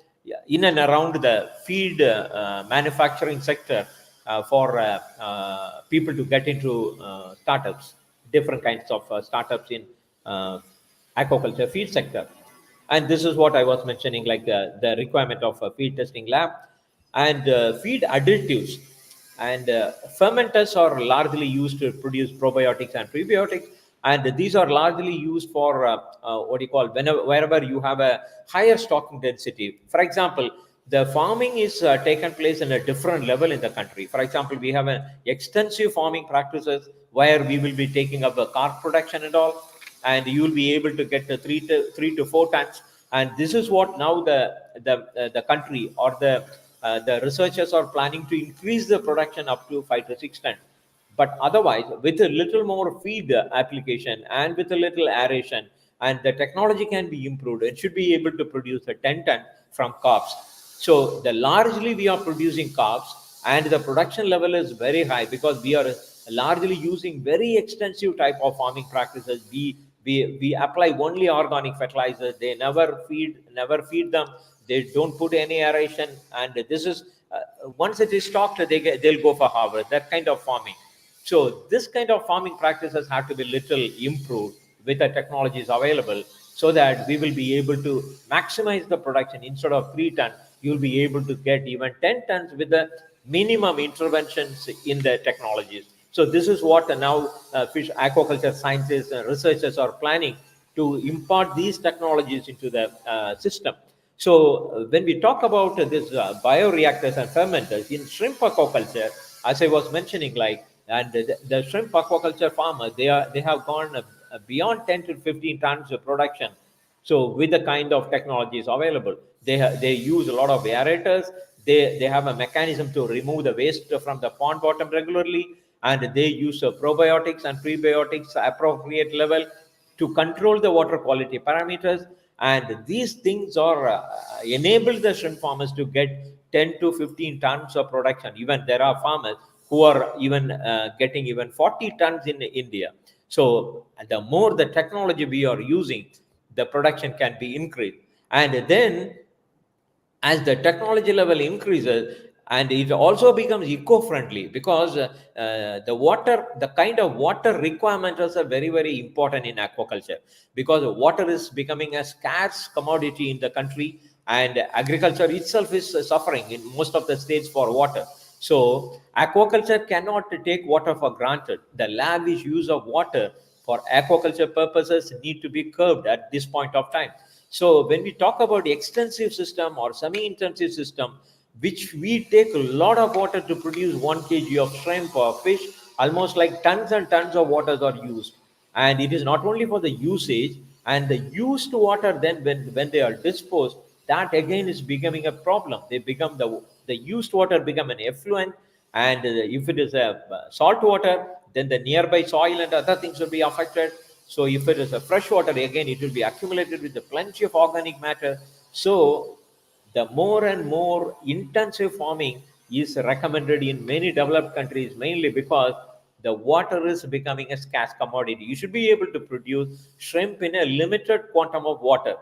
in and around the feed manufacturing sector for people to get into startups, different kinds of startups in aquaculture feed sector. And this is what I was mentioning, like the requirement of a feed testing lab and feed additives. And fermenters are largely used to produce probiotics and prebiotics, and these are largely used for what you call wherever you have a higher stocking density. For example, the farming is taken place in a different level in the country. For example, we have an extensive farming practices where we will be taking up a carp production and all, and you will be able to get the 3 to 4 tons. And this is what now the country or the researchers are planning to increase the production up to 5 to 6 tons. But otherwise, with a little more feed application and with a little aeration, and the technology can be improved, it should be able to produce a 10 ton from carps. So the largely we are producing carps, and the production level is very high because we are largely using very extensive type of farming practices. We apply only organic fertilizers. They never feed them. They don't put any aeration, and this is once it is stocked, they'll go for harvest. That kind of farming. So this kind of farming practices have to be little improved with the technologies available, so that we will be able to maximize the production. Instead of 3 tons, you'll be able to get even 10 tons with the minimum interventions in the technologies. So this is what now fish aquaculture scientists and researchers are planning to impart these technologies into the system. So when we talk about this bioreactors and fermenters in shrimp aquaculture, as I was mentioning, like, and the shrimp aquaculture farmers, they have gone beyond 10 to 15 tons of production. So with the kind of technologies available, they use a lot of aerators. They have a mechanism to remove the waste from the pond bottom regularly, and they use probiotics and prebiotics appropriate level to control the water quality parameters. And these things are enable the shrimp farmers to get 10 to 15 tons of production. Even there are farmers who are even getting even 40 tons in India. So the more the technology we are using, the production can be increased. And then as the technology level increases, and it also becomes eco-friendly, because the kind of water requirements are very, very important in aquaculture, because water is becoming a scarce commodity in the country, and agriculture itself is suffering in most of the states for water. So aquaculture cannot take water for granted. The lavish use of water for aquaculture purposes need to be curbed at this point of time. So when we talk about extensive system or semi-intensive system, which we take a lot of water to produce 1 kg of shrimp or fish, almost like tons and tons of waters are used. And it is not only for the usage, and the used water then when they are disposed, that again is becoming a problem. They become the used water become an effluent, and if it is a salt water, then the nearby soil and other things will be affected. So if it is a fresh water, again it will be accumulated with plenty of organic matter. So the more and more intensive farming is recommended in many developed countries, mainly because the water is becoming a scarce commodity. You should be able to produce shrimp in a limited quantum of water.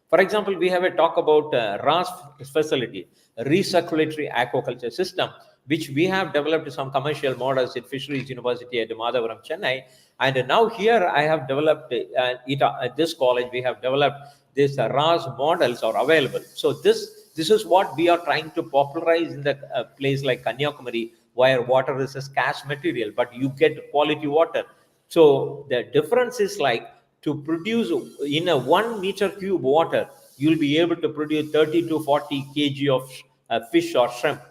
For example, we have a talk about RAS facility, recirculatory aquaculture system, which we have developed some commercial models in Fisheries University at Madhavaram, Chennai. And now here I have developed at this college, we have developed this RAS models are available. So this is what we are trying to popularize in the place like Kanyakumari, where water is a scarce material, but you get quality water. So the difference is like, to produce in a 1 meter cube water, you'll be able to produce 30 to 40 kg of fish or shrimp.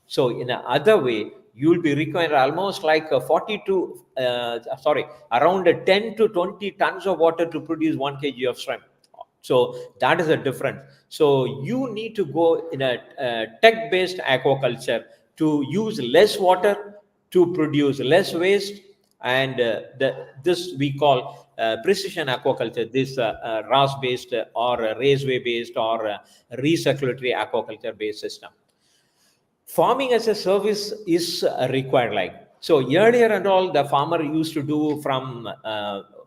So in another way, you'll be requiring almost like around 10 to 20 tons of water to produce 1 kg of shrimp. So that is a difference. So you need to go in a tech-based aquaculture to use less water, to produce less waste, and this we call precision aquaculture, this RAS-based or raceway-based or recirculatory aquaculture-based system. Farming as a service is required. Like, so earlier and all, the farmer used to do from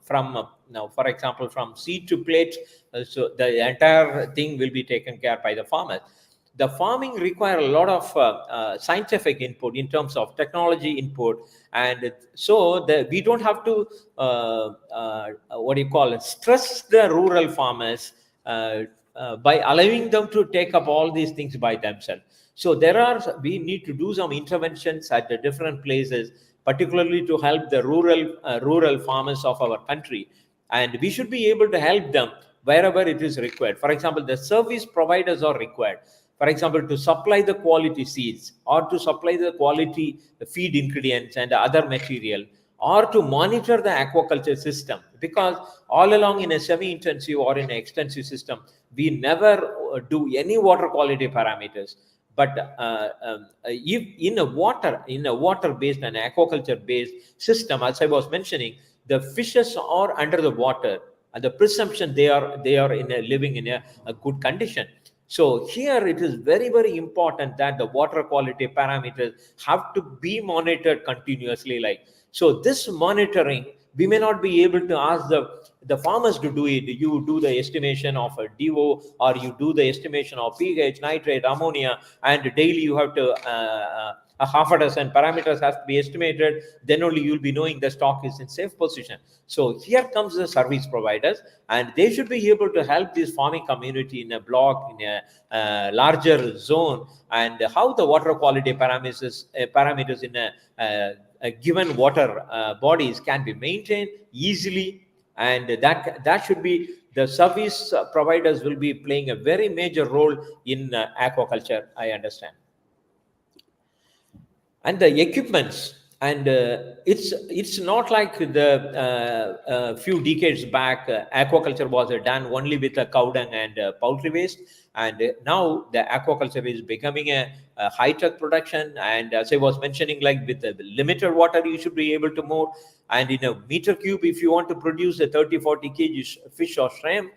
now, for example, from seed to plate. So the entire thing will be taken care by the farmers. The farming require a lot of scientific input in terms of technology input, and so we don't have to stress the rural farmers by allowing them to take up all these things by themselves. So we need to do some interventions at the different places, particularly to help the rural farmers of our country, and we should be able to help them wherever it is required. For example, the service providers are required, for example, to supply the quality seeds, or to supply the quality feed ingredients and other material, or to monitor the aquaculture system, because all along in a semi-intensive or in an extensive system, we never do any water quality parameters. But if in a water-based and aquaculture-based system, as I was mentioning, the fishes are under the water, and the presumption they are living in a good condition. So here it is very, very important that the water quality parameters have to be monitored continuously. So this monitoring, we may not be able to ask the farmers to do it. You do the estimation of a DO, or you do the estimation of pH, nitrate, ammonia, and daily you have to a half a dozen parameters have to be estimated. Then only you'll be knowing the stock is in safe position. So here comes the service providers, and they should be able to help this farming community in a block, in a larger zone, and how the water quality parameters in a given water bodies can be maintained easily, and that should be the service providers will be playing a very major role in aquaculture, I understand. And the equipments, and it's not like the few decades back aquaculture was done only with cow dung and poultry waste, and now the aquaculture is becoming a high-tech production. And as I was mentioning, like with the limited water you should be able to move, and in a meter cube, if you want to produce a 30-40 kg fish or shrimp,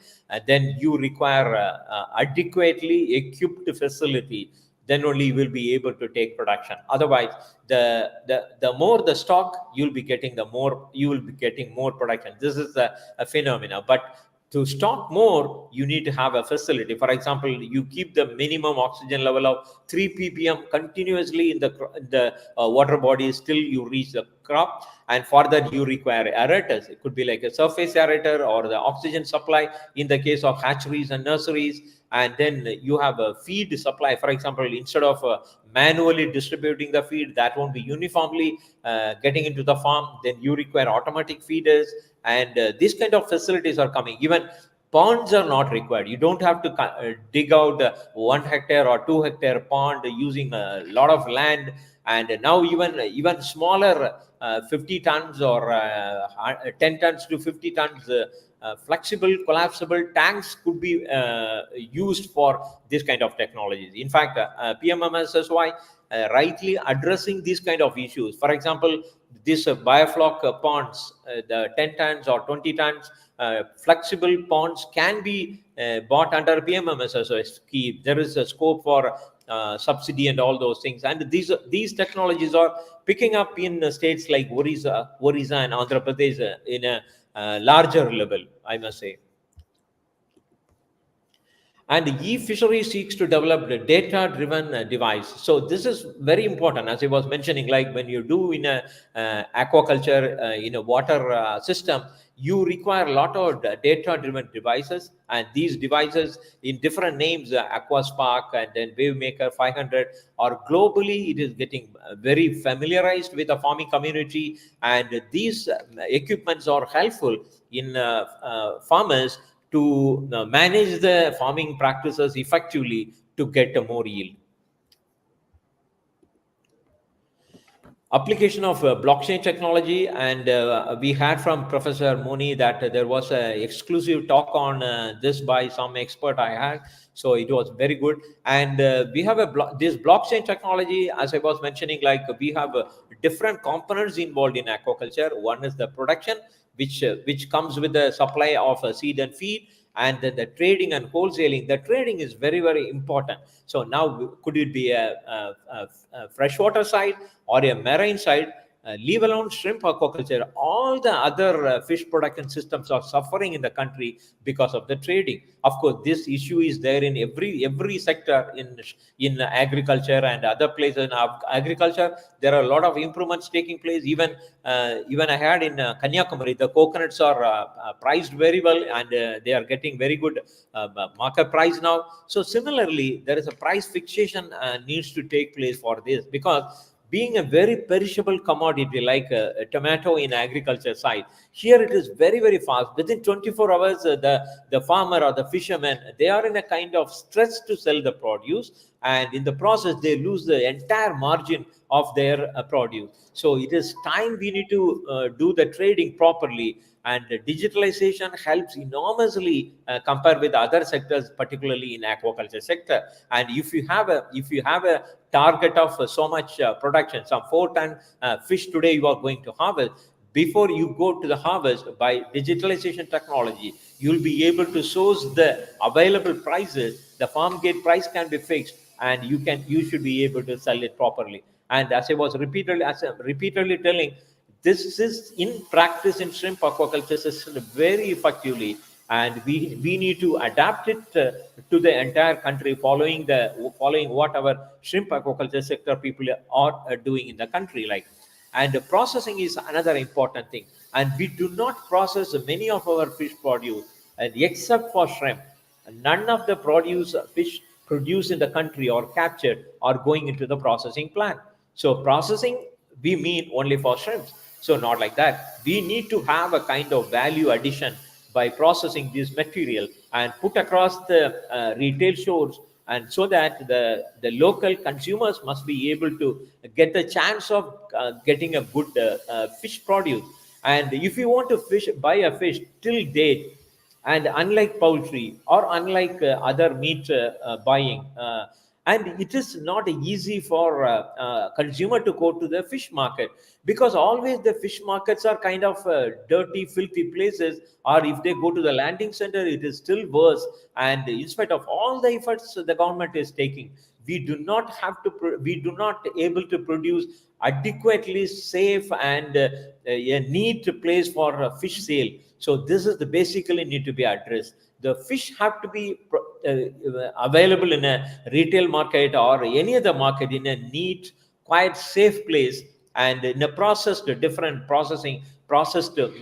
then you require adequately equipped facility. Then only you will be able to take production. Otherwise, the more the stock, you'll be getting more production. This is a phenomenon. But to stock more, you need to have a facility. For example, you keep the minimum oxygen level of 3 ppm continuously in the water bodies till you reach the crop, and for that you require aerators. It could be like a surface aerator or the oxygen supply in the case of hatcheries and nurseries. And then you have a feed supply. For example, instead of manually distributing the feed, that won't be uniformly getting into the farm, then you require automatic feeders, and these kind of facilities are coming. Even ponds are not required. You don't have to dig out 1 hectare or 2 hectare pond using a lot of land. And now even smaller 50 tons or 10 tons to 50 tons flexible collapsible tanks could be used for this kind of technologies. In fact, PMMSSY rightly addressing these kind of issues. For example, this biofloc ponds, the 10 tons or 20 tons flexible ponds can be bought under PMMSSY scheme. There is a scope for subsidy and all those things, and these technologies are picking up in states like Orissa and Andhra Pradesh in a larger level, I must say. And Fishery seeks to develop a data-driven device. So this is very important, as I was mentioning. Like when you do in a aquaculture in a water system, you require a lot of data-driven devices, and these devices in different names, Aquaspark and then Wavemaker 500, or globally it is getting very familiarized with the farming community, and these equipments are helpful in farmers to manage the farming practices effectively to get more yield. Application of blockchain technology, and we had from Professor Moni that there was an exclusive talk on this by some expert I had, so it was very good. And we have this blockchain technology, as I was mentioning, like we have different components involved in aquaculture. One is the production, which comes with the supply of seed and feed, and then the trading and wholesaling. The trading is very, very important. So now, could it be a freshwater side or a marine side? leave alone shrimp aquaculture, all the other fish production systems are suffering in the country because of the trading. Of course, this issue is there in every sector in agriculture and other places. In agriculture, there are a lot of improvements taking place. Even I had in Kanyakumari, the coconuts are priced very well, and they are getting very good market price now. So similarly, there is a price fixation needs to take place for this, because being a very perishable commodity like a tomato in agriculture side, here it is very, very fast. Within 24 hours, the farmer or the fisherman, they are in a kind of stress to sell the produce, and in the process, they lose the entire margin of their produce. So it is time we need to do the trading properly, and digitalization helps enormously compared with other sectors, particularly in aquaculture sector. And if you have a target of so much production, some 4 ton fish today you are going to harvest, before you go to the harvest, by digitalization technology, you will be able to source the available prices. The farm gate price can be fixed, and you should be able to sell it properly. And as I'm repeatedly telling, this is in practice in shrimp aquaculture system very effectively, and we need to adapt it to the entire country, following what our shrimp aquaculture sector people are doing in the country. Like, and the processing is another important thing, and we do not process many of our fish produce, and except for shrimp, none of the fish produced in the country or captured are going into the processing plant. So processing, we mean only for shrimps. So not like that. We need to have a kind of value addition by processing this material and put across the retail stores, and so that the local consumers must be able to get the chance of getting a good fish produce. And if you want to buy a fish till date, and unlike poultry or unlike other meat buying, and it is not easy for consumer to go to the fish market, because always the fish markets are kind of dirty, filthy places, or if they go to the landing center, it is still worse. And in spite of all the efforts the government is taking, we do not able to produce adequately safe and a neat place for fish sale. So this is the basically need to be addressed. The fish have to be available in a retail market or any other market in a neat, quite safe place, and in a processed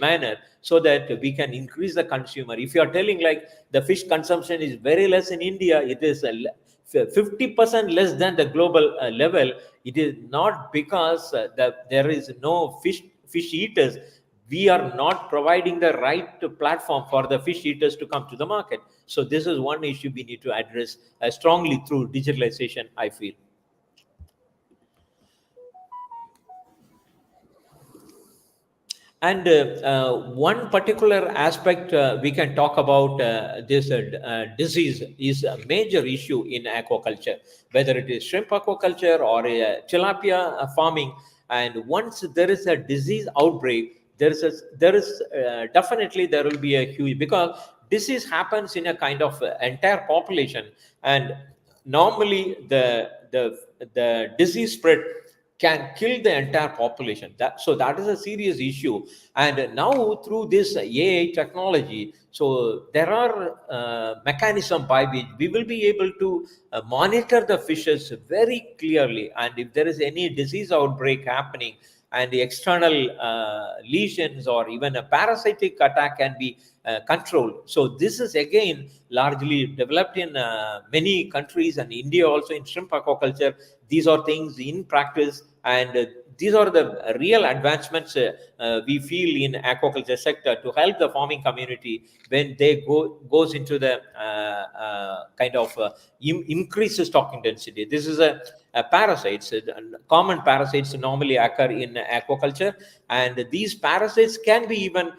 manner, so that we can increase the consumer. If you are telling like the fish consumption is very less in India, it is 50% less than the global level. It is not because there is no fish eaters. We are not providing the right platform for the fish eaters to come to the market. So this is one issue we need to address strongly through digitalization, I feel. And one particular aspect we can talk about this disease is a major issue in aquaculture, whether it is shrimp aquaculture or tilapia farming. And once there is a disease outbreak, there is definitely there will be a huge, because disease happens in a kind of entire population, and normally the disease spread can kill the entire population. So that is a serious issue. And now through this AI technology, so there are mechanisms by which we will be able to monitor the fishes very clearly, and if there is any disease outbreak happening, and the external lesions or even a parasitic attack can be controlled. So this is again largely developed in many countries, and India also in shrimp aquaculture. These are things in practice, and these are the real advancements we feel in aquaculture sector to help the farming community when they goes into the kind of increased stocking density. This is a parasites. Common parasites normally occur in aquaculture, and these parasites can be even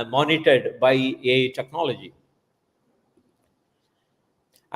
monitored by AI technology.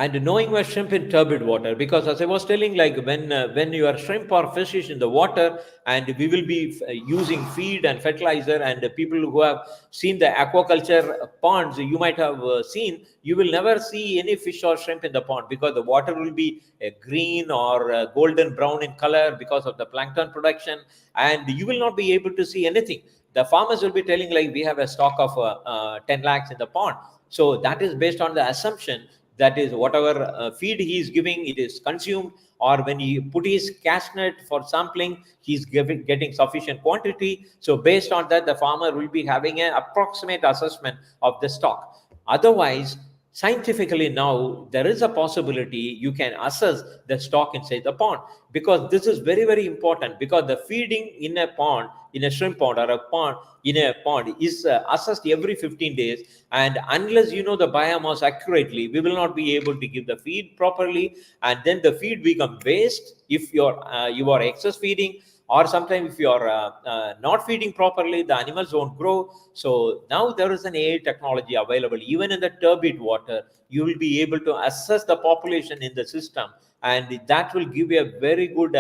and knowing where shrimp in turbid water, because as I was telling, like when your shrimp or fish is in the water, and we will be using feed and fertilizer, and people who have seen the aquaculture ponds, you might have seen, you will never see any fish or shrimp in the pond, because the water will be green or golden brown in color because of the plankton production, and you will not be able to see anything. The farmers will be telling, like, we have a stock of 10 lakhs in the pond. So that is based on the assumption that is whatever feed he is giving, it is consumed, or when he put his cast net for sampling, he's getting sufficient quantity. So based on that, the farmer will be having an approximate assessment of the stock. Otherwise, scientifically now, there is a possibility you can assess the stock inside the pond, because this is very, very important, because the feeding in a pond, in a shrimp pond or a pond, in a pond is assessed every 15 days. And unless you know the biomass accurately, we will not be able to give the feed properly. And then the feed become waste if you are excess feeding, or sometimes if you are not feeding properly, the animals won't grow. So now there is an AI technology available. Even in the turbid water, you will be able to assess the population in the system, and that will give you a very good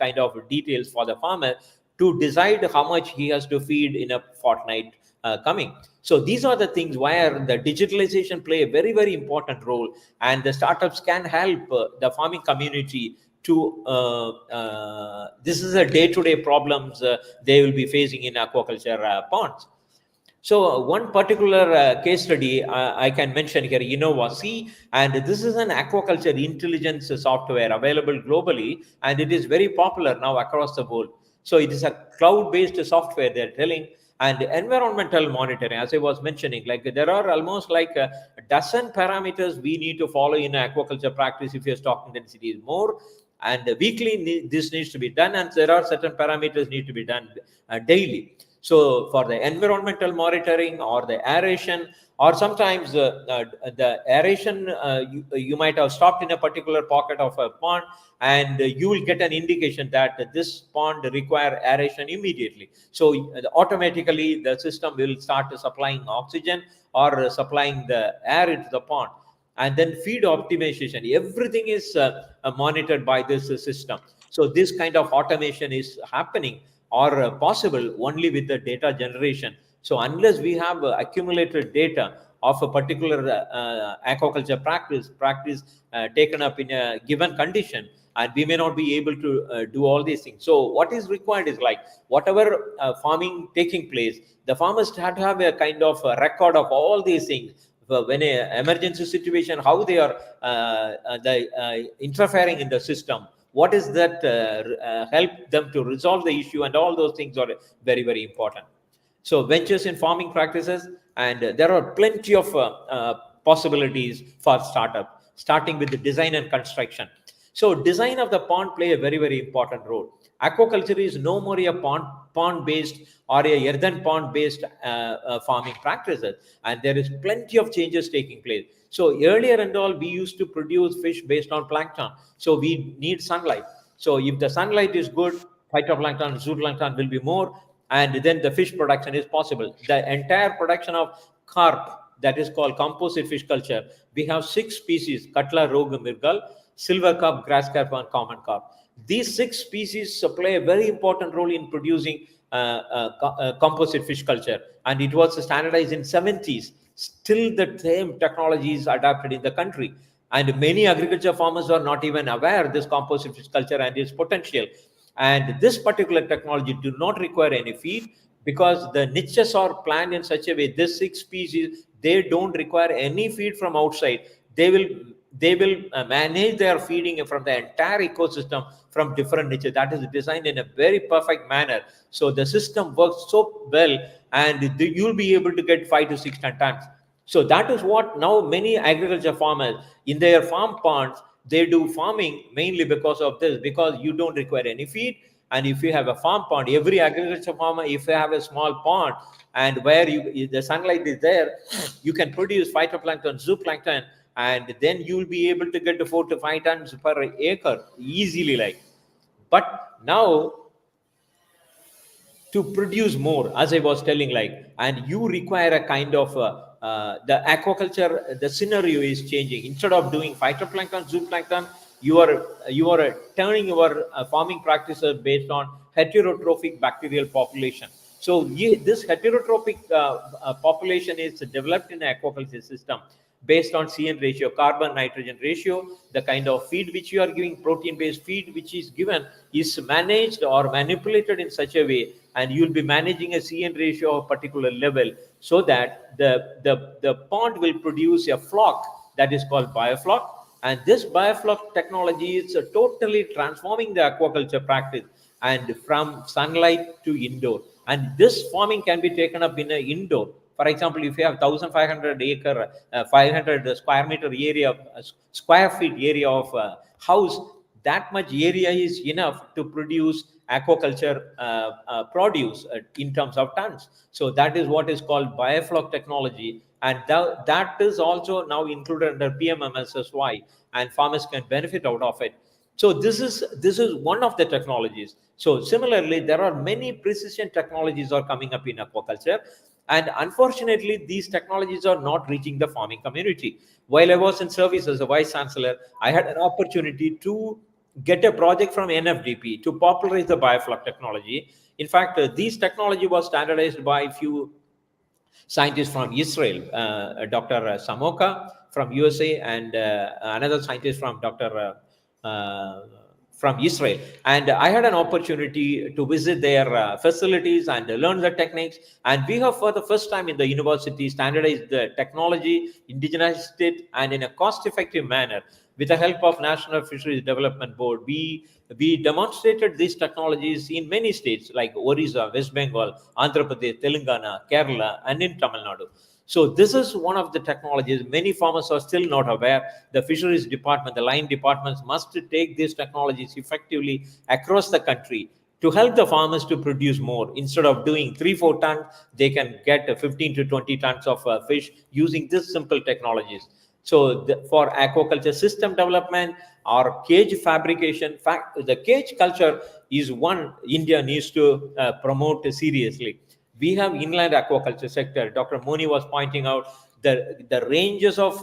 kind of details for the farmer to decide how much he has to feed in a fortnight coming. So these are the things where the digitalization play a very, very important role, and the startups can help the farming community to this is a day-to-day problems they will be facing in aquaculture ponds. So one particular case study I can mention here, Innovasi, and this is an aquaculture intelligence software available globally, and it is very popular now across the world. So it is a cloud-based software, they're telling. And environmental monitoring, as I was mentioning, like there are almost like a dozen parameters we need to follow in aquaculture practice if your stock intensity is more. And weekly this needs to be done, and there are certain parameters need to be done daily. So for the environmental monitoring or the aeration, or sometimes the aeration, you might have stopped in a particular pocket of a pond, and you will get an indication that this pond require aeration immediately. So automatically the system will start supplying oxygen or supplying the air into the pond. And then feed optimization, everything is monitored by this system. So this kind of automation is happening or possible only with the data generation. So unless we have accumulated data of a particular aquaculture practice taken up in a given condition, and we may not be able to do all these things. So what is required is, like, whatever farming taking place, the farmers have to have a kind of a record of all these things. When a emergency situation, how they are interfering in the system, what is that help them to resolve the issue, and all those things are very, very important. So ventures in farming practices, and there are plenty of possibilities for startup, starting with the design and construction. So design of the pond play a very, very important role. Aquaculture is no more a pond based or a earthen pond based farming practices, and there is plenty of changes taking place. So earlier and all, we used to produce fish based on plankton, so we need sunlight. So if the sunlight is good, phytoplankton, zooplankton will be more, and then the fish production is possible. The entire production of carp, that is called composite fish culture, we have 6 species: Cutla, Rogue, Mirgal, silver carp, grass carp, and common carp. These 6 species play a very important role in producing composite fish culture, and it was standardized in 70s. Still the same technology is adapted in the country, and many agriculture farmers are not even aware of this composite fish culture and its potential. And this particular technology do not require any feed, because the niches are planned in such a way, this 6 species, they don't require any feed from outside. They will manage their feeding from the entire ecosystem from different niches. That is designed in a very perfect manner. So the system works so well, and you'll be able to get 5 to 6 times. So that is what now many agriculture farmers in their farm ponds, they do farming mainly because of this, because you don't require any feed. And if you have a farm pond, every agriculture farmer, if you have a small pond and where the sunlight is there, you can produce phytoplankton, zooplankton, and then you will be able to get to 4 to 5 tons per acre easily. Like, but now to produce more, as I was telling, like, and you require a kind of the aquaculture, the scenario is changing. Instead of doing phytoplankton, zooplankton, you are turning your farming practices based on heterotrophic bacterial population. So this heterotrophic population is developed in the aquaculture system based on CN ratio, carbon nitrogen ratio. The kind of feed which you are giving, protein based feed which is given, is managed or manipulated in such a way, and you will be managing a CN ratio of a particular level, so that the pond will produce a flock that is called biofloc. And this biofloc technology is totally transforming the aquaculture practice, and from sunlight to indoor. And this farming can be taken up in an indoor. For example, if you have 1,500 acre, 500 square meter area, square feet area of house, that much area is enough to produce aquaculture produce in terms of tons. So that is what is called biofloc technology, and that is also now included under PMMSSY, and farmers can benefit out of it. So this is one of the technologies. So similarly, there are many precision technologies are coming up in aquaculture, and unfortunately, these technologies are not reaching the farming community. While I was in service as a Vice-Chancellor, I had an opportunity to get a project from NFDP to popularize the biofloc technology. In fact, this technology was standardized by a few scientists from Israel, Dr. Samoka from USA, and another scientist from from Israel. And I had an opportunity to visit their facilities and learn the techniques. And we have, for the first time in the university, standardized the technology, indigenized it, and in a cost-effective manner. With the help of National Fisheries Development Board, we demonstrated these technologies in many states like Orissa, West Bengal, Andhra Pradesh, Telangana, Kerala, and in Tamilnadu. So this is one of the technologies. Many farmers are still not aware. The fisheries department, the line departments must take these technologies effectively across the country to help the farmers to produce more. Instead of doing 3-4 tons, they can get 15 to 20 tons of fish using these simple technologies. So for aquaculture system development or cage fabrication, the cage culture is one India needs to promote seriously. We have inland aquaculture sector. Dr. Moni was pointing out the ranges of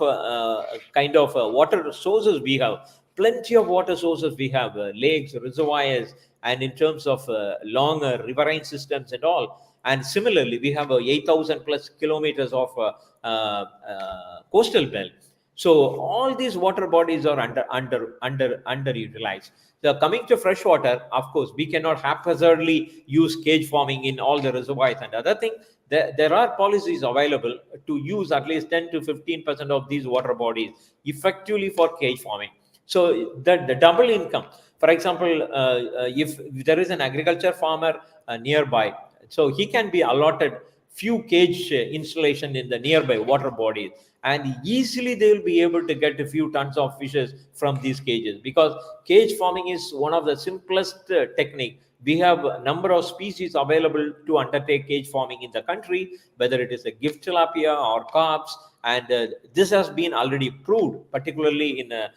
kind of water sources we have. Plenty of water sources we have, lakes, reservoirs, and in terms of long riverine systems and all. And similarly, we have 8,000 plus kilometers of coastal belt. So all these water bodies are underutilized. So coming to freshwater, of course, we cannot haphazardly use cage farming in all the reservoirs and other thing. There are policies available to use at least 10 to 15% of these water bodies effectively for cage farming. So the double income, for example, if there is an agriculture farmer nearby, so he can be allotted few cage installation in the nearby water bodies, and easily they will be able to get a few tons of fishes from these cages, because cage farming is one of the simplest technique. We have a number of species available to undertake cage farming in the country, whether it is a gift tilapia or carps, and this has been already proved, particularly in a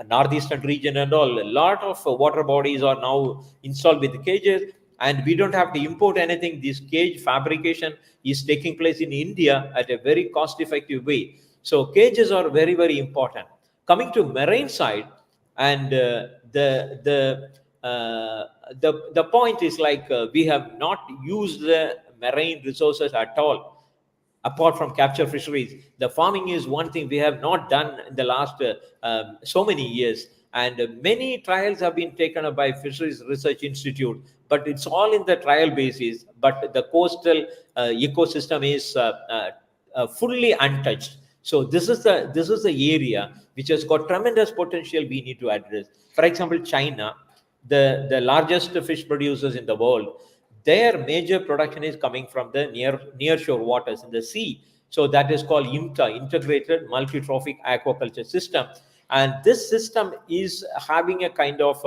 northeastern region and all. A lot of water bodies are now installed with cages, and we don't have to import anything. This cage fabrication is taking place in India at a very cost-effective way. So cages are very, very important. Coming to marine side, and the point is like we have not used the marine resources at all. Apart from capture fisheries, the farming is one thing we have not done in the last so many years. And many trials have been taken up by Fisheries Research Institute, but it's all in the trial basis. But the coastal ecosystem is fully untouched. So this is the area which has got tremendous potential we need to address. For example, China, the largest fish producers in the world, their major production is coming from the near shore waters in the sea. So that is called IMTA, Integrated Multi-Trophic Aquaculture System. And this system is having a kind of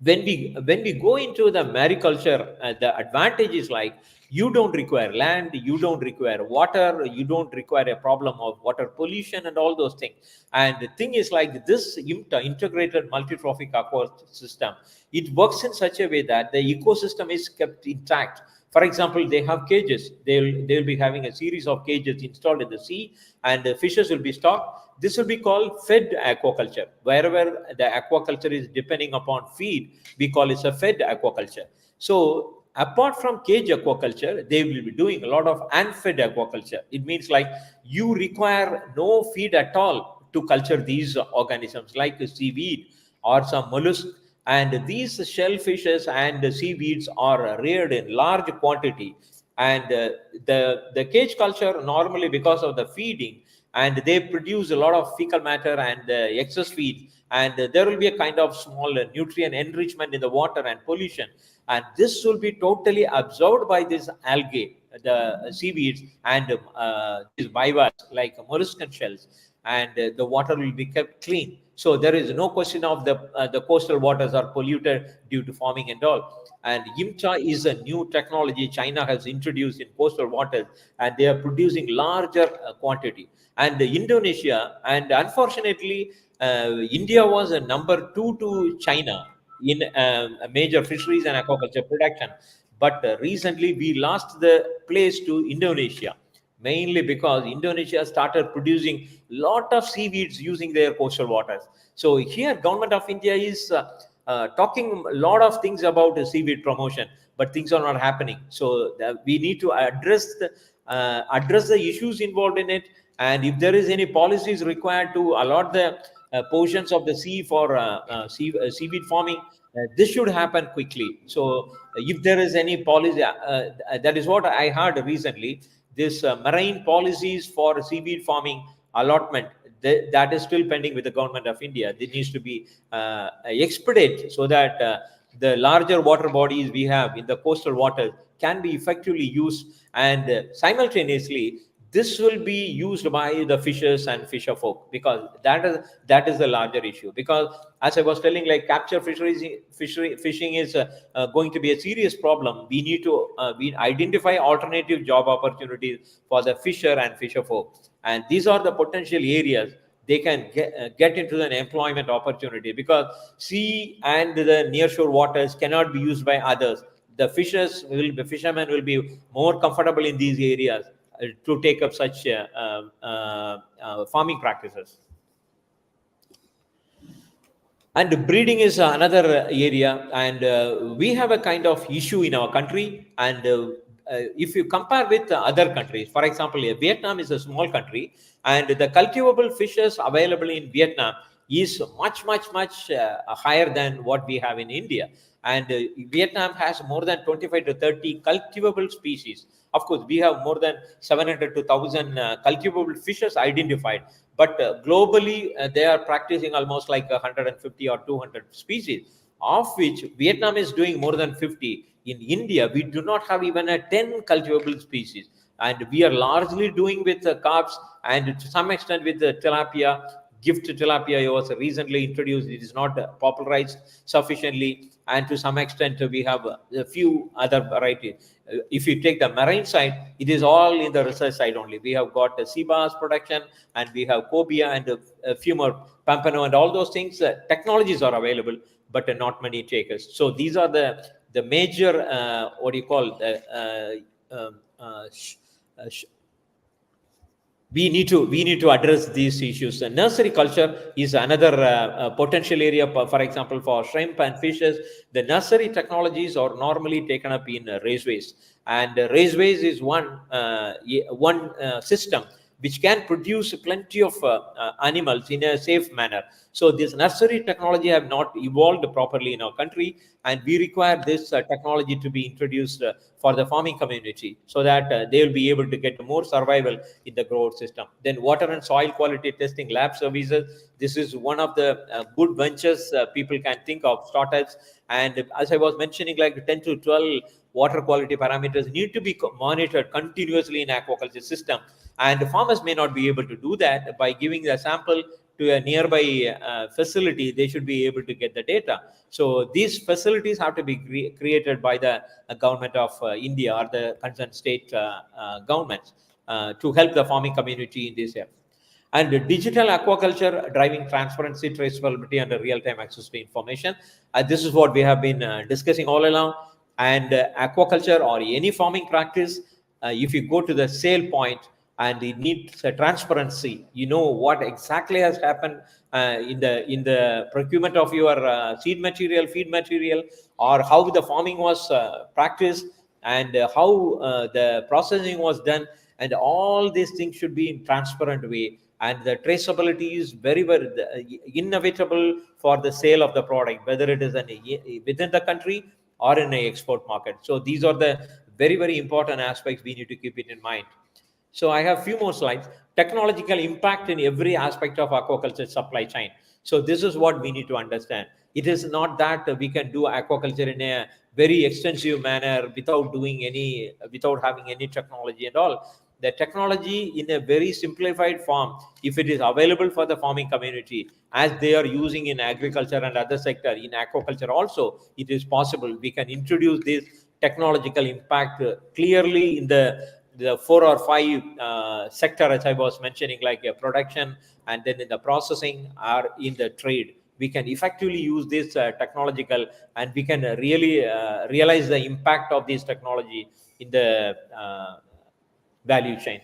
when we go into the mariculture, the advantage is like you don't require land, you don't require water, you don't require a problem of water pollution and all those things. And the thing is like this IMTA, Integrated Multi-Trophic Aquaculture System, it works in such a way that the ecosystem is kept intact. For example, they have cages. They'll be having a series of cages installed in the sea, and the fishes will be stocked. This will be called fed aquaculture. Wherever the aquaculture is depending upon feed, we call it a fed aquaculture. So apart from cage aquaculture, they will be doing a lot of unfed aquaculture. It means like you require no feed at all to culture these organisms, like seaweed or some mollusk. And these shellfishes and seaweeds are reared in large quantity. And the cage culture, normally because of the feeding, and they produce a lot of fecal matter and excess feed, and there will be a kind of small nutrient enrichment in the water and pollution, and this will be totally absorbed by this algae, the seaweeds, and these bivalves like molluscan shells, and the water will be kept clean. So there is no question of the coastal waters are polluted due to farming and all. And IMCHA is a new technology China has introduced in coastal waters, and they are producing larger quantity. And Indonesia, and unfortunately, India was a number 2 to China in major fisheries and aquaculture production. But recently, we lost the place to Indonesia, mainly because Indonesia started producing lot of seaweeds using their coastal waters. So here, Government of India is talking a lot of things about seaweed promotion, but things are not happening. So we need to address the issues involved in it, and if there is any policies required to allot the portions of the sea for seaweed farming, this should happen quickly. So if there is any policy, that is what I heard recently, this marine policies for seaweed farming allotment, that is still pending with the Government of India. This needs to be expedited so that the larger water bodies we have in the coastal waters can be effectively used, and simultaneously this will be used by the fishers and fisher folk, because that is the larger issue. Because as I was telling, like capture fishing is going to be a serious problem. We need to we identify alternative job opportunities for the fisher and fisher folk, and these are the potential areas they can get into an employment opportunity, because sea and the nearshore waters cannot be used by others. The fishermen will be more comfortable in these areas to take up such farming practices. And breeding is another area, and we have a kind of issue in our country. And if you compare with other countries, for example, Vietnam is a small country, and the cultivable fishes available in Vietnam is much higher than what we have in India. And Vietnam has more than 25 to 30 cultivable species. Of course, we have more than 700 to 1,000 cultivable fishes identified, but globally they are practicing almost like 150 or 200 species, of which Vietnam is doing more than 50. In India, we do not have even a 10 cultivable species, and we are largely doing with carps and to some extent with tilapia. Gift tilapia was recently introduced. It is not popularized sufficiently, and to some extent we have a few other varieties. If you take the marine side, it is all in the research side only. We have got sea bass production, and we have cobia and a few more pampano and all those things. Technologies are available, but not many takers. So these are the major what do you call we need to address these issues. Nursery culture is another potential area. For example, for shrimp and fishes, the nursery technologies are normally taken up in raceways, and raceways is one system which can produce plenty of animals in a safe manner. So this nursery technology have not evolved properly in our country, and we require this technology to be introduced for the farming community, so that they will be able to get more survival in the growth system. Then water and soil quality testing lab services. This is one of the good ventures people can think of, startups. And as I was mentioning, like 10 to 12 water quality parameters need to be monitored continuously in aquaculture system. And farmers may not be able to do that. By giving the sample to a nearby facility, they should be able to get the data. So these facilities have to be created by the government of India or the concerned state governments to help the farming community in this area. And digital aquaculture, driving transparency, traceability, and real-time access to information. This is what we have been discussing all along. And aquaculture or any farming practice, if you go to the sale point and it needs a transparency, you know what exactly has happened in the procurement of your seed material, feed material, or how the farming was practiced, and how the processing was done, and all these things should be in transparent way, and the traceability is very, very inevitable for the sale of the product, whether it is within the country or in a export market. So these are the very, very important aspects we need to keep it in mind. So I have few more slides. Technological impact in every aspect of aquaculture supply chain. So this is what we need to understand. It is not that we can do aquaculture in a very extensive manner without having any technology and all. The technology in a very simplified form, if it is available for the farming community, as they are using in agriculture and other sector, in aquaculture also, it is possible. We can introduce this technological impact clearly in the 4 or 5 sector, as I was mentioning, like production, and then in the processing or in the trade. We can effectively use this technological, and we can really realize the impact of this technology in the value chain.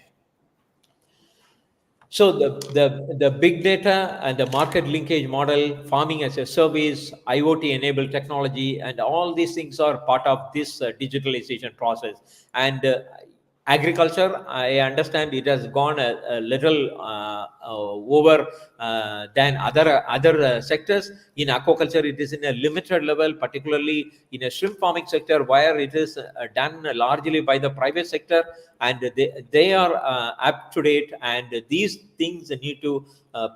So the big data and the market linkage model, farming as a service, IoT enabled technology, and all these things are part of this digitalization process. And agriculture, I understand it has gone a little over than other sectors. In aquaculture, it is in a limited level, particularly in a shrimp farming sector, where it is done largely by the private sector, and they are up to date, and these things need to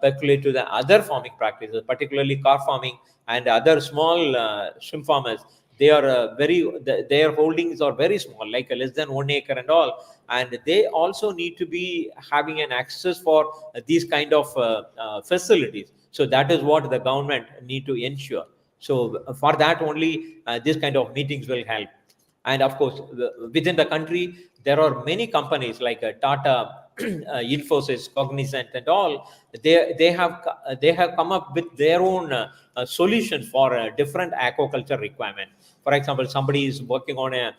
percolate to the other farming practices, particularly carp farming and other small shrimp farmers. They are their holdings are very small, like less than 1 acre and all, and they also need to be having an access for these kind of facilities. So that is what the government need to ensure. So for that only, this kind of meetings will help. And of course, within the country, there are many companies like Tata, Infosys, Cognizant, and all. They have come up with their own solutions for different aquaculture requirement. For example, somebody is working on a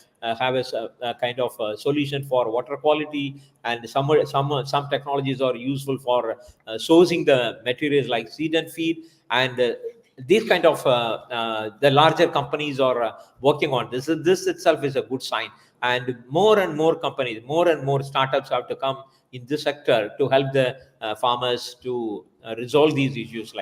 kind of a solution for water quality, and some technologies are useful for sourcing the materials like seed and feed, and these kind of the larger companies are working on this. This itself is a good sign, and more companies, more and more startups have to come in this sector to help the farmers to resolve these issues.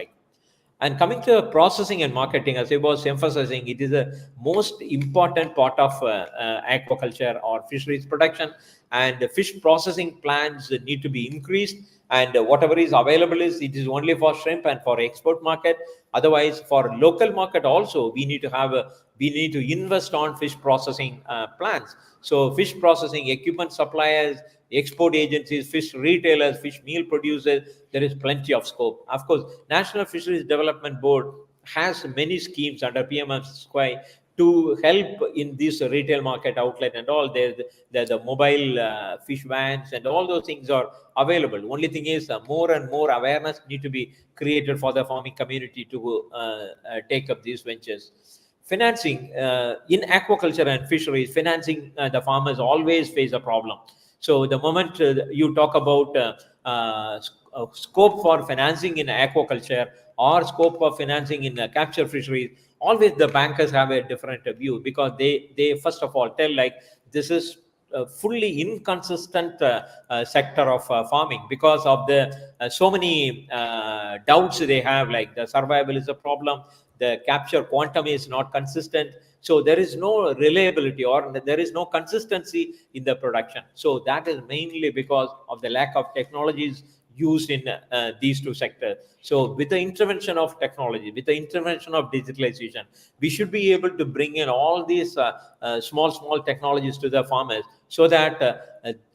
And coming to processing and marketing, as I was emphasizing, it is a most important part of aquaculture or fisheries production, and fish processing plants need to be increased, and whatever is available it is only for shrimp and for export market. Otherwise, for local market also, we need to invest on fish processing plants. So fish processing equipment suppliers, export agencies, fish retailers, fish meal producers, there is plenty of scope. Of course, National Fisheries Development Board has many schemes under PMFSY to help in this retail market outlet and all. There's the mobile fish vans, and all those things are available. Only thing is more and more awareness need to be created for the farming community to take up these ventures. Financing in aquaculture and fisheries, financing the farmers always face a problem. So the moment you talk about scope for financing in aquaculture or scope of financing in capture fisheries, always the bankers have a different view, because they first of all tell this is fully inconsistent sector of farming, because of the so many doubts they have, like the survival is a problem, the capture quantum is not consistent, so there is no reliability or there is no consistency in the production. So that is mainly because of the lack of technologies used in these two sectors. So with the intervention of technology, with the intervention of digitalization, we should be able to bring in all these small technologies to the farmers, so that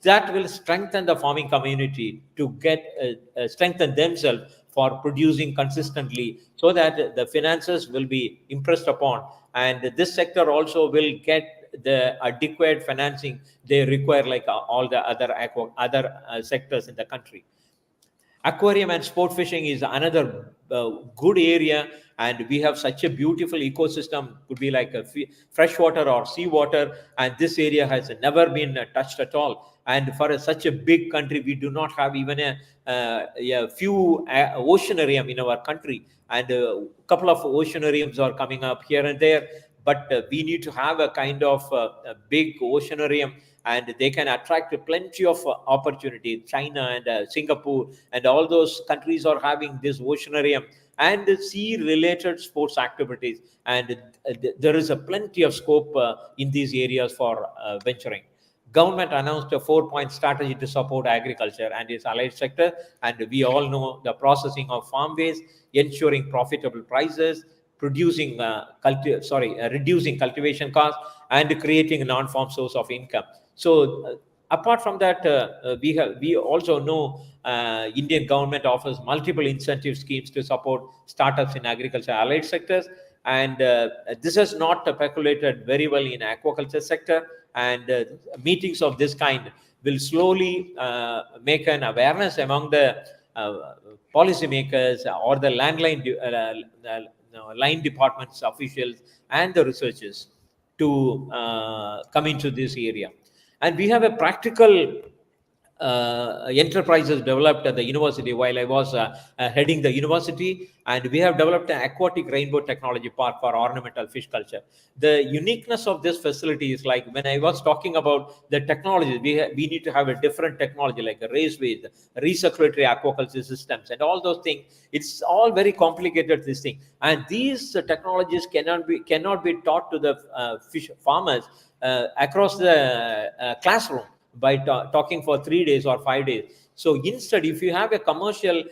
that will strengthen the farming community to get strengthen themselves for producing consistently, so that the finances will be impressed upon, and this sector also will get the adequate financing they require, like all the other sectors in the country. Aquarium and sport fishing is another good area, and we have such a beautiful ecosystem, could be like a freshwater or seawater, and this area has never been touched at all. And for such a big country, we do not have even a few oceanarium in our country, and a couple of oceanariums are coming up here and there. But we need to have a kind of a big oceanarium, and they can attract plenty of opportunity. China and Singapore and all those countries are having this oceanarium and sea related sports activities, and there is a plenty of scope in these areas for venturing. Government announced a 4-point strategy to support agriculture and its allied sector, and we all know the processing of farm waste, ensuring profitable prices, reducing cultivation costs, and creating a non-farm source of income. So apart from that, we also know Indian government offers multiple incentive schemes to support startups in agriculture allied sectors, and this has not percolated very well in aquaculture sector, and meetings of this kind will slowly make an awareness among the policymakers or the line departments officials and the researchers to come into this area. And we have a practical enterprises developed at the university while I was heading the university, and we have developed an aquatic rainbow technology park for ornamental fish culture. The uniqueness of this facility is, like when I was talking about the technology, we need to have a different technology like a raceways, recirculatory aquaculture systems, and all those things. It's all very complicated, this thing, and these technologies cannot be taught to the fish farmers across the classroom by talking for 3 days or 5 days. So instead, if you have a commercial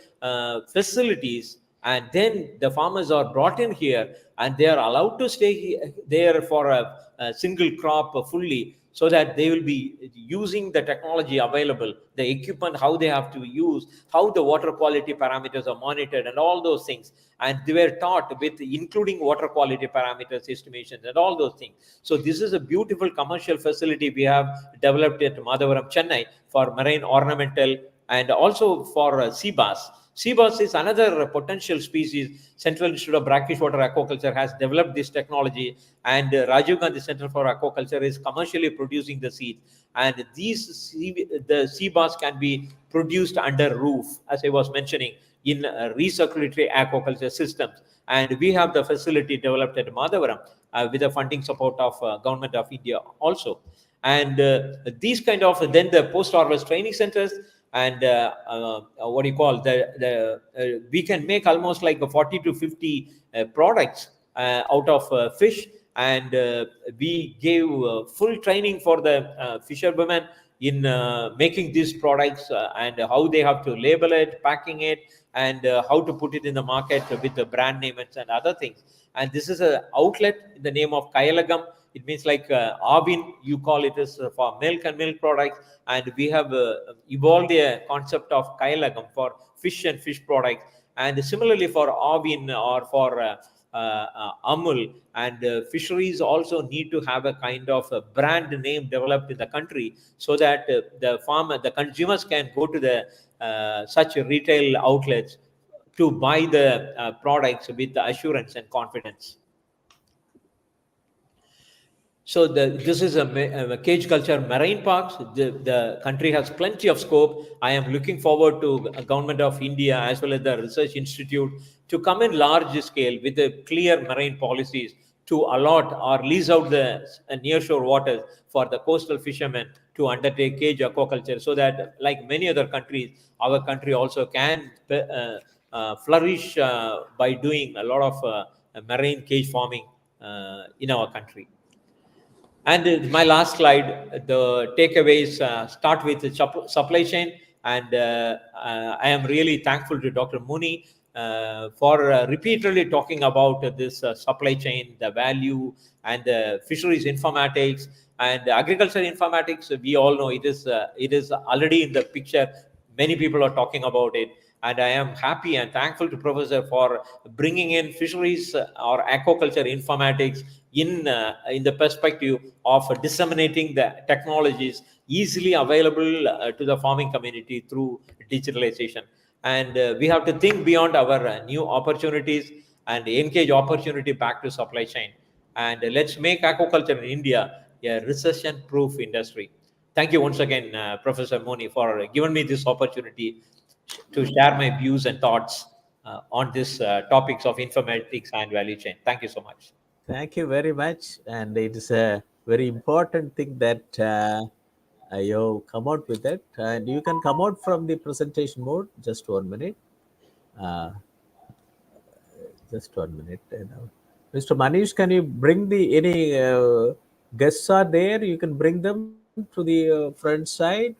facilities, and then the farmers are brought in here and they are allowed to stay there for a single crop fully, so that they will be using the technology available, the equipment, how they have to use, how the water quality parameters are monitored, and all those things. And they were taught with including water quality parameters, estimations, and all those things. So this is a beautiful commercial facility we have developed at Madhavaram, Chennai, for marine ornamental and also for sea bass. Sea bass is another potential species. Central Institute of Brackish Water Aquaculture has developed this technology, and Rajiv Gandhi Center for Aquaculture is commercially producing the seeds. And the sea bass can be produced under roof, as I was mentioning, in recirculatory aquaculture systems. And we have the facility developed at Madhavaram with the funding support of Government of India also. And these kind of, then the post-harvest training centers, and what do you call we can make almost like 40 to 50 products out of fish, and we gave full training for the fisherwomen in making these products and how they have to label it, packing it, and how to put it in the market with the brand names and other things. And this is an outlet in the name of Kayalagam. It means like Avin, you call it as for milk and milk products. And we have evolved the concept of Kayalagam for fish and fish products. And similarly for Avin or for Amul, and fisheries also need to have a kind of a brand name developed in the country, so that the consumers can go to the such retail outlets to buy the products with assurance and confidence. So this is a cage culture marine parks. The country has plenty of scope. I am looking forward to Government of India as well as the Research Institute to come in large scale with the clear marine policies to allot or lease out the nearshore waters for the coastal fishermen to undertake cage aquaculture, so that, like many other countries, our country also can flourish by doing a lot of marine cage farming in our country. And my last slide, the takeaways start with the supply chain. And I am really thankful to Dr. Moni for repeatedly talking about this supply chain, the value, and the fisheries informatics and agriculture informatics. We all know it is already in the picture. Many people are talking about it. And I am happy and thankful to Professor for bringing in fisheries or aquaculture informatics in the perspective of disseminating the technologies easily available to the farming community through digitalization. And we have to think beyond our new opportunities. and engage opportunity back to supply chain. And let's make aquaculture in India a recession-proof industry. Thank you once again, Professor Moni, for giving me this opportunity to share my views and thoughts on this topics of informatics and value chain. Thank you so much. Thank you very much. And it is a very important thing that you come out with it. And you can come out from the presentation mode. Just 1 minute. Uh, just 1 minute. Mr. Manish, can you bring the any guests are there? You can bring them to the front side.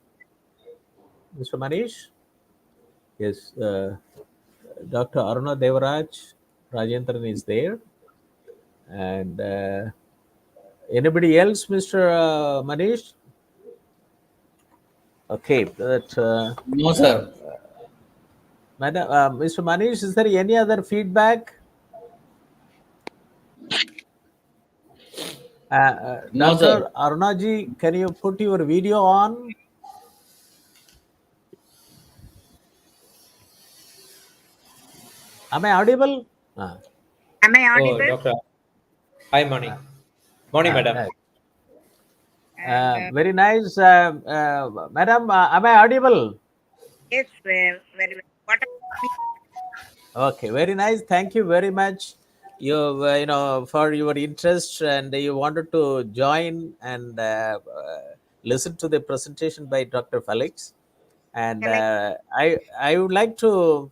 Mr. Manish? Yes. Dr. Aruna Devaraj Rajendran is there. And anybody else, Mr. Manish? Okay, No, sir. Madam, Mr. Manish, is there any other feedback? No, Dr. sir. Arunaji, can you put your video on? Am I audible? Am I Oh, audible? Doctor. Hi, Moni. Moni, madam. Very nice. Madam, am I audible? Yes, very well. What about me? Okay, very nice. Thank you very much. You for your interest, and you wanted to join and listen to the presentation by Dr. Felix. And I would like to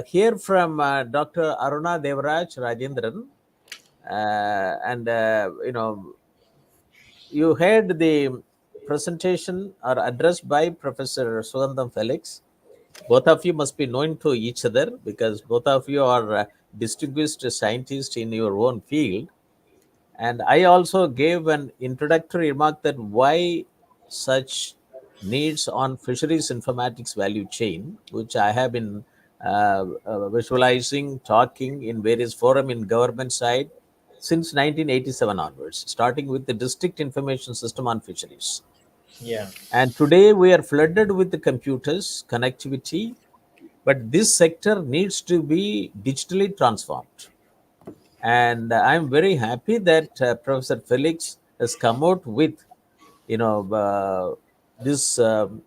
hear from Dr. Aruna Devaraj Rajendran. And you heard the presentation or address by Professor Sugantham Felix. Both of you must be known to each other because both of you are distinguished scientists in your own field. And I also gave an introductory remark that why such needs on fisheries informatics value chain, which I have been visualizing, talking in various forum in government side since 1987 onwards, starting with the district information system on fisheries. Yeah. And today we are flooded with the computers, connectivity, but this sector needs to be digitally transformed. And I'm very happy that Professor Felix has come out with, this come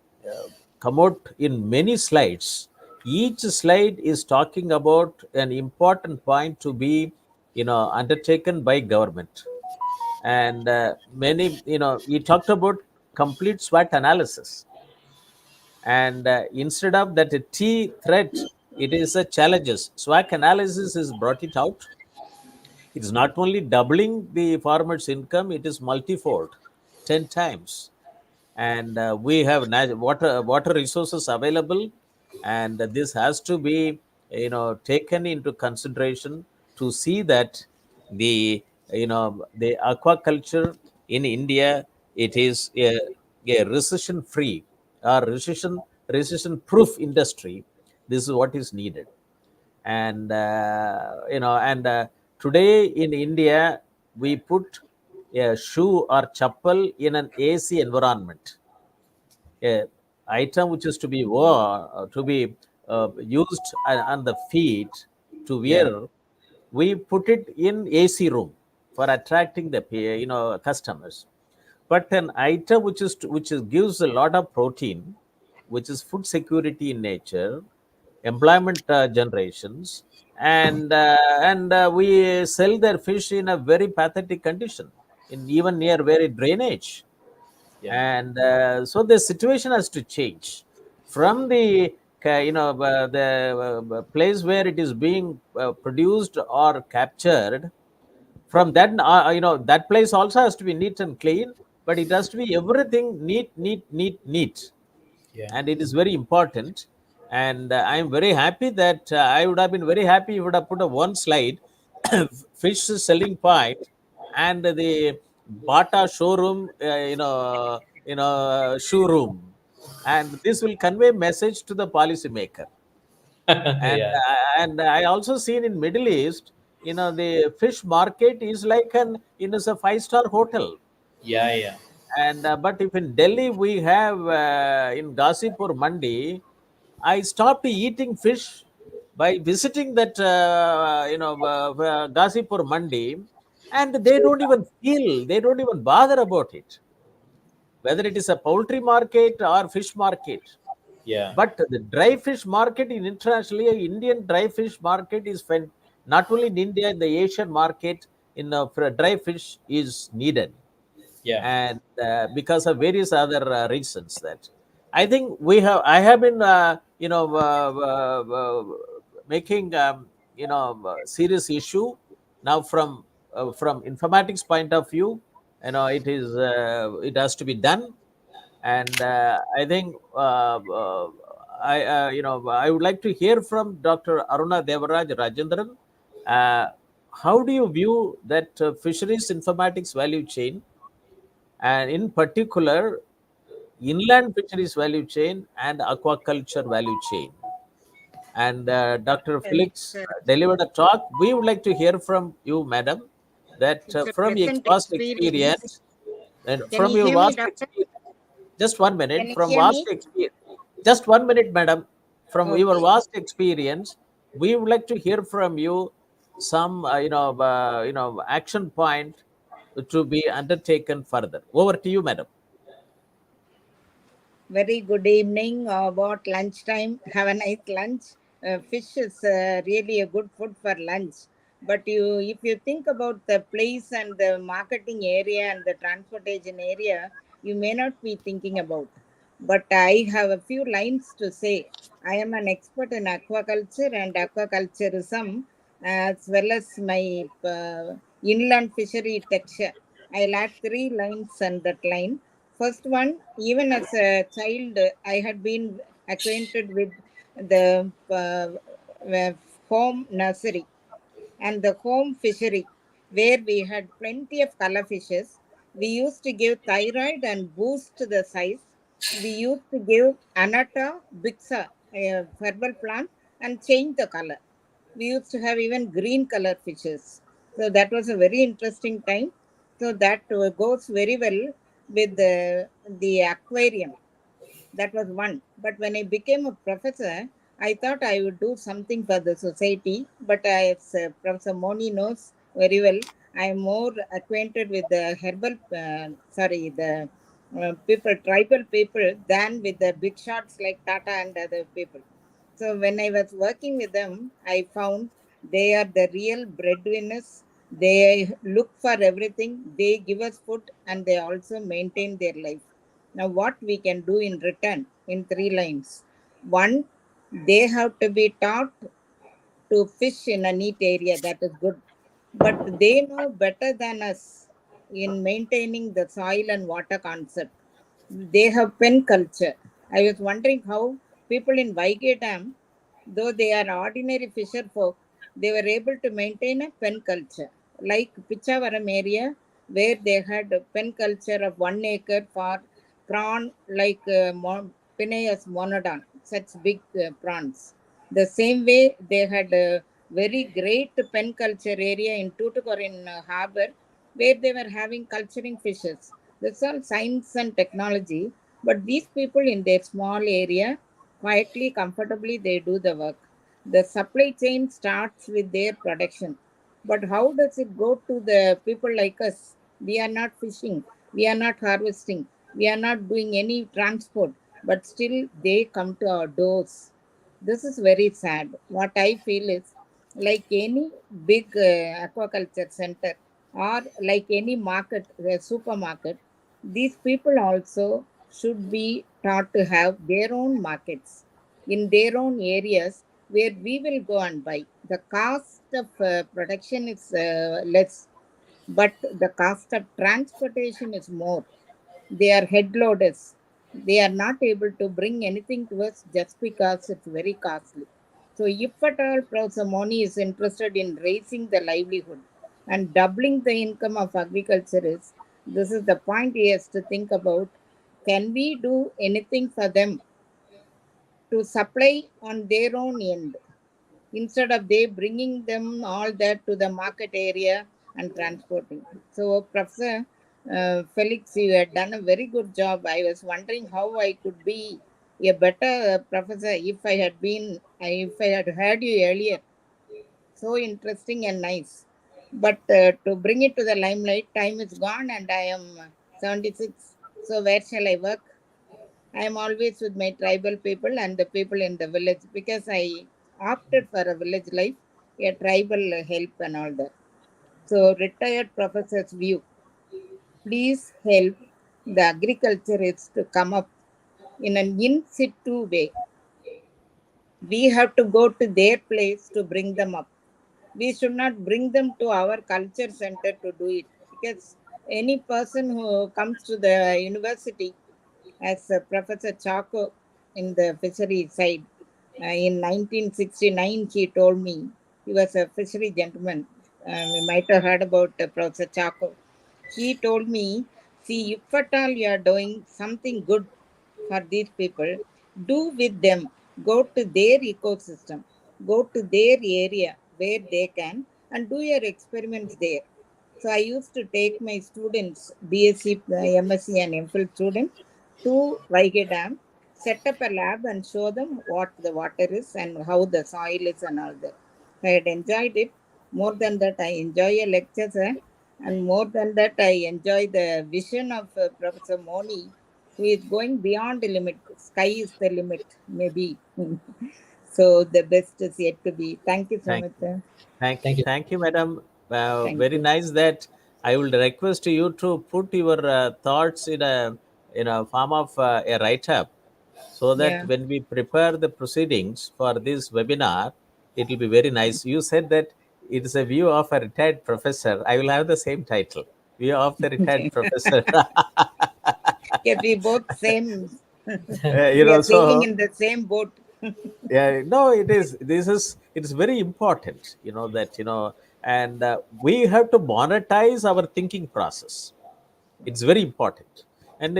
out in many slides. Each slide is talking about an important point to be, undertaken by government. And many, he talked about complete SWOT analysis. And instead of that T threat, it is a challenges. SWOT analysis is brought it out. It is not only doubling the farmer's income, it is multifold, 10 times. And we have water resources available, and this has to be taken into consideration to see that the aquaculture in India, it is a recession free or recession proof industry. This is what is needed. And today in India we put a shoe or chappal in an AC environment, a item which is to be used on the feet to wear. Yeah. We put it in AC room for attracting the customers. But an item which gives a lot of protein, which is food security in nature, employment generations, and we sell their fish in a very pathetic condition, in even near very drainage. Yeah. And so the situation has to change from the the place where it is being produced or captured. From that that place also has to be neat and clean, but it has to be everything neat, Yeah. and it is very important. And I am very happy that I would have been very happy if you would have put a one slide fish selling point and the Bata showroom, showroom, and this will convey message to the policymaker. And Yeah. I also seen in Middle East, the fish market is like is a five-star hotel. Yeah. Yeah. And but if in Delhi we have in Ghazipur Mandi, I stopped eating fish by visiting that, Ghazipur Mandi, and they don't even feel, they don't even bother about it, whether it is a poultry market or fish market. Yeah. But the dry fish market in internationally, Indian dry fish market is not only in India, in the Asian market, for dry fish is needed, Yeah. and because of various other reasons. That I think I have been making serious issue now from informatics point of view. It has to be done, and I think I would like to hear from Dr. Aruna Devaraj Rajendran. Uh, how do you view that fisheries informatics value chain, and in particular inland fisheries value chain and aquaculture value chain? And Dr. It's Felix delivered a talk. We would like to hear from you, madam, that it's a from your pleasant vast experience. experience, and Can from you your hear me, vast doctor? experience, just 1 minute, Can you from hear vast me? experience, just 1 minute, madam, from your Okay. vast experience, we would like to hear from you some, action point to be undertaken further. Over to you, madam. Very good evening. About lunchtime, have a nice lunch. Fish is really a good food for lunch. But if you think about the place and the marketing area and the transportation area, you may not be thinking about. But I have a few lines to say. I am an expert in aquaculture and aquaculturism, as well as my inland fishery texture. I'll add three lines on that line. First one, even as a child, I had been acquainted with the home nursery and the home fishery, where we had plenty of color fishes. We used to give thyroid and boost the size. We used to give Anata, Bixa, a herbal plant, and change the color. We used to have even green color fishes. So that was a very interesting time. So that goes very well with the aquarium. That was one. But when I became a professor, I thought I would do something for the society. But as Professor Moni knows very well, I am more acquainted with the the people, tribal people, than with the big shots like Tata and other people. So when I was working with them, I found they are the real breadwinners. They look for everything. They give us food and they also maintain their life. Now, what we can do in return in three lines. One, they have to be taught to fish in a neat area. That is good. But they know better than us in maintaining the soil and water concept. They have pen culture. I was wondering how people in Vaige Dam, though they are ordinary fisher folk, they were able to maintain a pen culture. Like Pichavaram area, where they had a pen culture of 1 acre for prawn like Pineus monodon, such big prawns. The same way they had a very great pen culture area in Tuticorin harbor, where they were having culturing fishes. That's all science and technology. But these people in their small area, quietly, comfortably, they do the work. The supply chain starts with their production. But how does it go to the people like us? We are not fishing, we are not harvesting, we are not doing any transport, but still they come to our doors. This is very sad. What I feel is, like any big aquaculture center or like any market, supermarket, these people also should be taught to have their own markets in their own areas where we will go and buy. The cost of production is less, but the cost of transportation is more. They are head loaders. They are not able to bring anything to us just because it's very costly. So, if at all Professor Moni is interested in raising the livelihood and doubling the income of agriculturists, this is the point he has to think about. Can we do anything for them to supply on their own end, instead of they bringing them all that to the market area and transporting? So, Professor Felix, you had done a very good job. I was wondering how I could be a better professor if if I had heard you earlier. So interesting and nice. But to bring it to the limelight, time is gone and I am 76. So where shall I work? I am always with my tribal people and the people in the village because I opted for a village life, a tribal help and all that. So retired professor's view. Please help the agriculturists to come up in an in situ way. We have to go to their place to bring them up. We should not bring them to our culture center to do it because any person who comes to the university, as Professor Chaco in the fishery side, in 1969, he told me, he was a fishery gentleman. You might have heard about Professor Chaco. He told me, see, if at all you are doing something good for these people, do with them. Go to their ecosystem, go to their area where they can, and do your experiments there. So I used to take my students, BSc, MSc, and MPhil students, to Vaigai Dam, set up a lab and show them what the water is and how the soil is and all that. I had enjoyed it. More than that, I enjoy a lecture, sir. And more than that, I enjoy the vision of Professor Moni, who is going beyond the limit. Sky is the limit, maybe. So the best is yet to be. Thank you so Thank much, you. sir. Thank you. Thank you, madam. Thank Very you. nice that I will request you to put your thoughts in a form of a write-up, so that Yeah. when we prepare the proceedings for this webinar, it will be very nice. You said that it is a view of a retired professor. I will have the same title, view of the retired professor. Yeah, we both same. We are sailing So in the same boat. yeah, no, it is, it is very important, that, and we have to monetize our thinking process. It's very important. And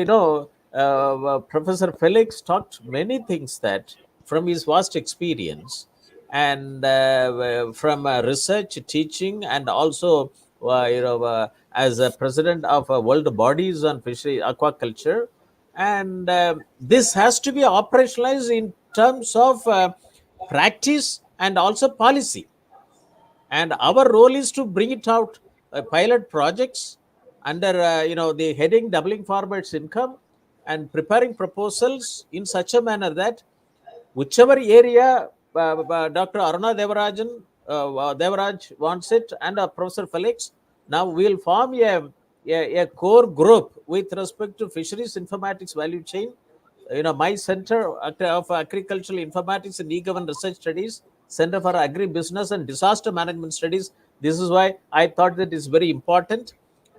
Professor Felix talked many things that from his vast experience, and from research, teaching, and also as a president of world bodies on fishery aquaculture. And this has to be operationalized in terms of practice and also policy. And our role is to bring it out, pilot projects under the heading doubling farmers income, and preparing proposals in such a manner that whichever area Dr. Aruna Devaraj wants it, and Professor Felix, now we'll form a core group with respect to fisheries informatics value chain. My Center of Agricultural Informatics and E-Government Research Studies, Center for Agri-Business and Disaster Management Studies. This is why I thought that is very important.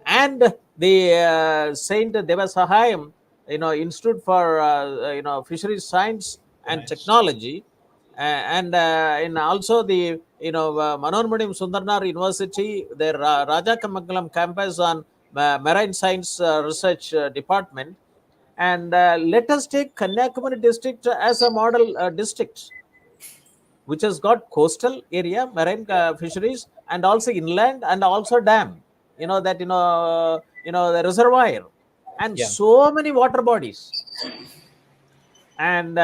And the Saint Devasahayam, Institute for Fisheries Science and Nice. Technology, and also the Manoormani Sundarnar University, their Rajakamangalam campus on Marine Science Research Department. And let us take Kanyakumari district as a model district, which has got coastal area, marine fisheries, and also inland, and also dam. The reservoir, and Yeah. so many water bodies. And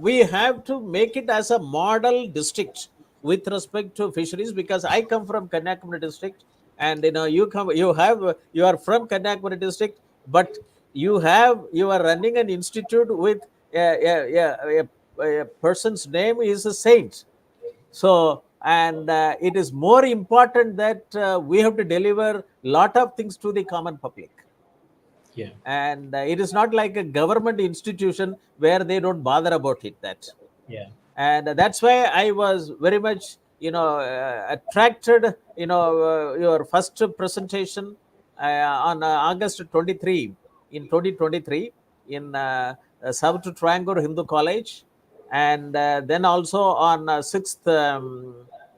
we have to make it as a model district with respect to fisheries, because I come from Kanyakumari district, and you are from Kanyakumari district, but you are running an institute with a person's name is a saint. So, and it is more important that we have to deliver lot of things to the common public. Yeah. And it is not like a government institution where they don't bother about it, that. Yeah. And that's why I was very much attracted, your first presentation on August 23 in 2023 in South Triangle Hindu College, and then also on 6th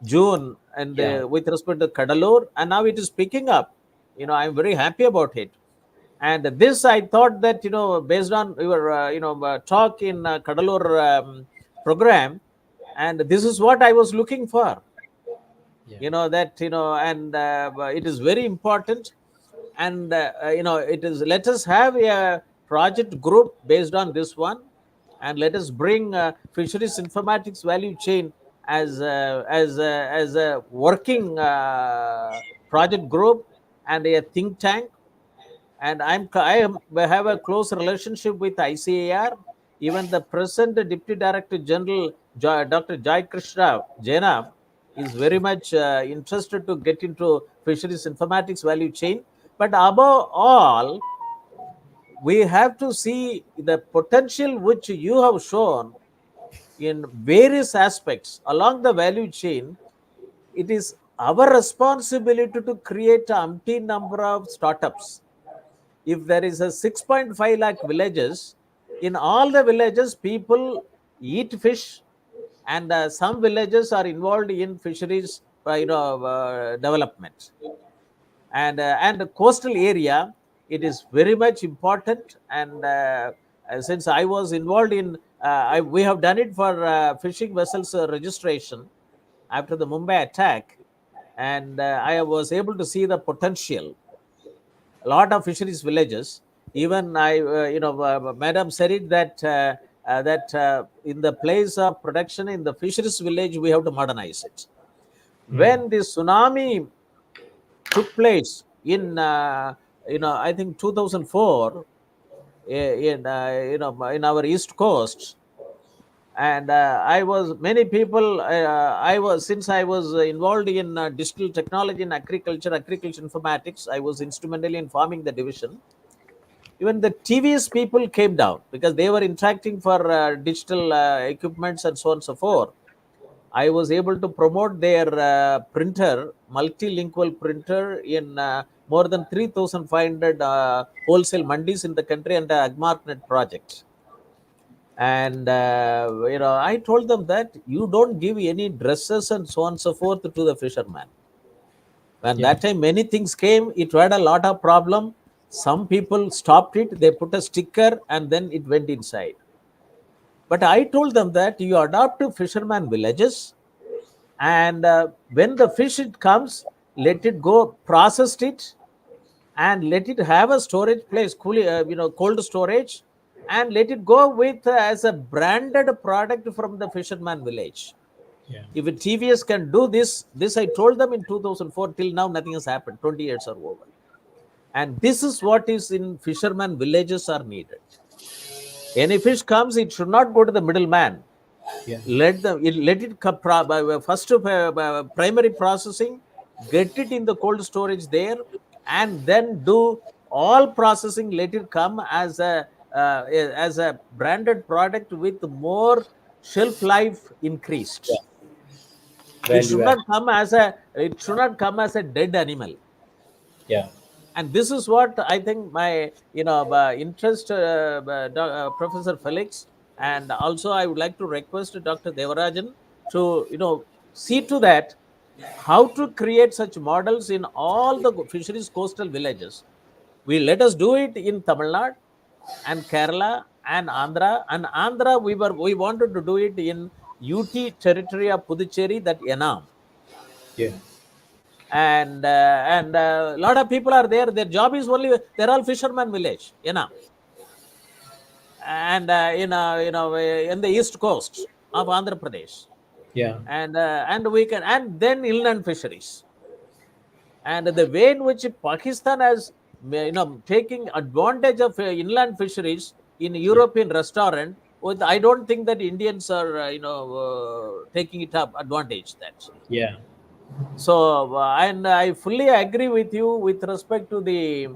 June, and Yeah. with respect to Kadalur, and now it is picking up. I'm very happy about it. And this, I thought that, based on your talk in Kadalur program, and this is what I was looking for. Yeah. And it is very important. And it is, let us have a project group based on this one, and let us bring fisheries informatics value chain as a working project group and a think tank. And I have a close relationship with ICAR. Even the present Deputy Director General, Dr. Jai Krishna Jaina, is very much interested to get into fisheries informatics value chain. But above all, we have to see the potential which you have shown in various aspects along the value chain. It is our responsibility to create an umpteen number of startups. If there is a 6.5 lakh villages, in all the villages people eat fish, and some villages are involved in fisheries development, and the coastal area, it is very much important. And since I was involved in we have done it for fishing vessels registration after the Mumbai attack, and I was able to see the potential. A lot of fisheries villages, even madam said it that in the place of production in the fisheries village we have to modernize it. When the tsunami took place in I think 2004 in in our east coast, and I was many people since I was involved in digital technology in agriculture informatics, I was instrumental in forming the division. Even the TVS people came down because they were interacting for digital equipments and so on and so forth. I was able to promote their printer, multilingual printer, in more than 3,500 wholesale mandis in the country, and AgMarkNet project. And I told them that you don't give any dresses and so on and so forth to the fisherman. When that time many things came, it had a lot of problem. Some people stopped it, they put a sticker, and then it went inside. But I told them that you adopt to fisherman villages, and when the fish it comes, let it go, process it, and let it have a storage place, cold storage, and let it go with as a branded product from the fisherman village. If a TVS can do this I told them in 2004, till now nothing has happened. 20 years are over, and this is what is in fisherman villages are needed. Any fish comes, it should not go to the middleman. Let it first primary processing, get it in the cold storage there, and then do all processing. Let it come as a branded product with more shelf life increased. It should not come as a dead animal. And this is what I think my interest, Professor Felix, and also I would like to request Dr. Devarajan to see to that how to create such models in all the fisheries coastal villages. Let us do it in Tamil Nadu and Kerala and Andhra. And Andhra, we wanted to do it in UT territory of Puducherry, that Enayam. And a lot of people are there. Their job is only, they're all fisherman village, and in the east coast of Andhra Pradesh. And we can, and then inland fisheries, and the way in which Pakistan has taking advantage of inland fisheries in European restaurant. I don't think that Indians are taking it up advantage that. So and I fully agree with you with respect to the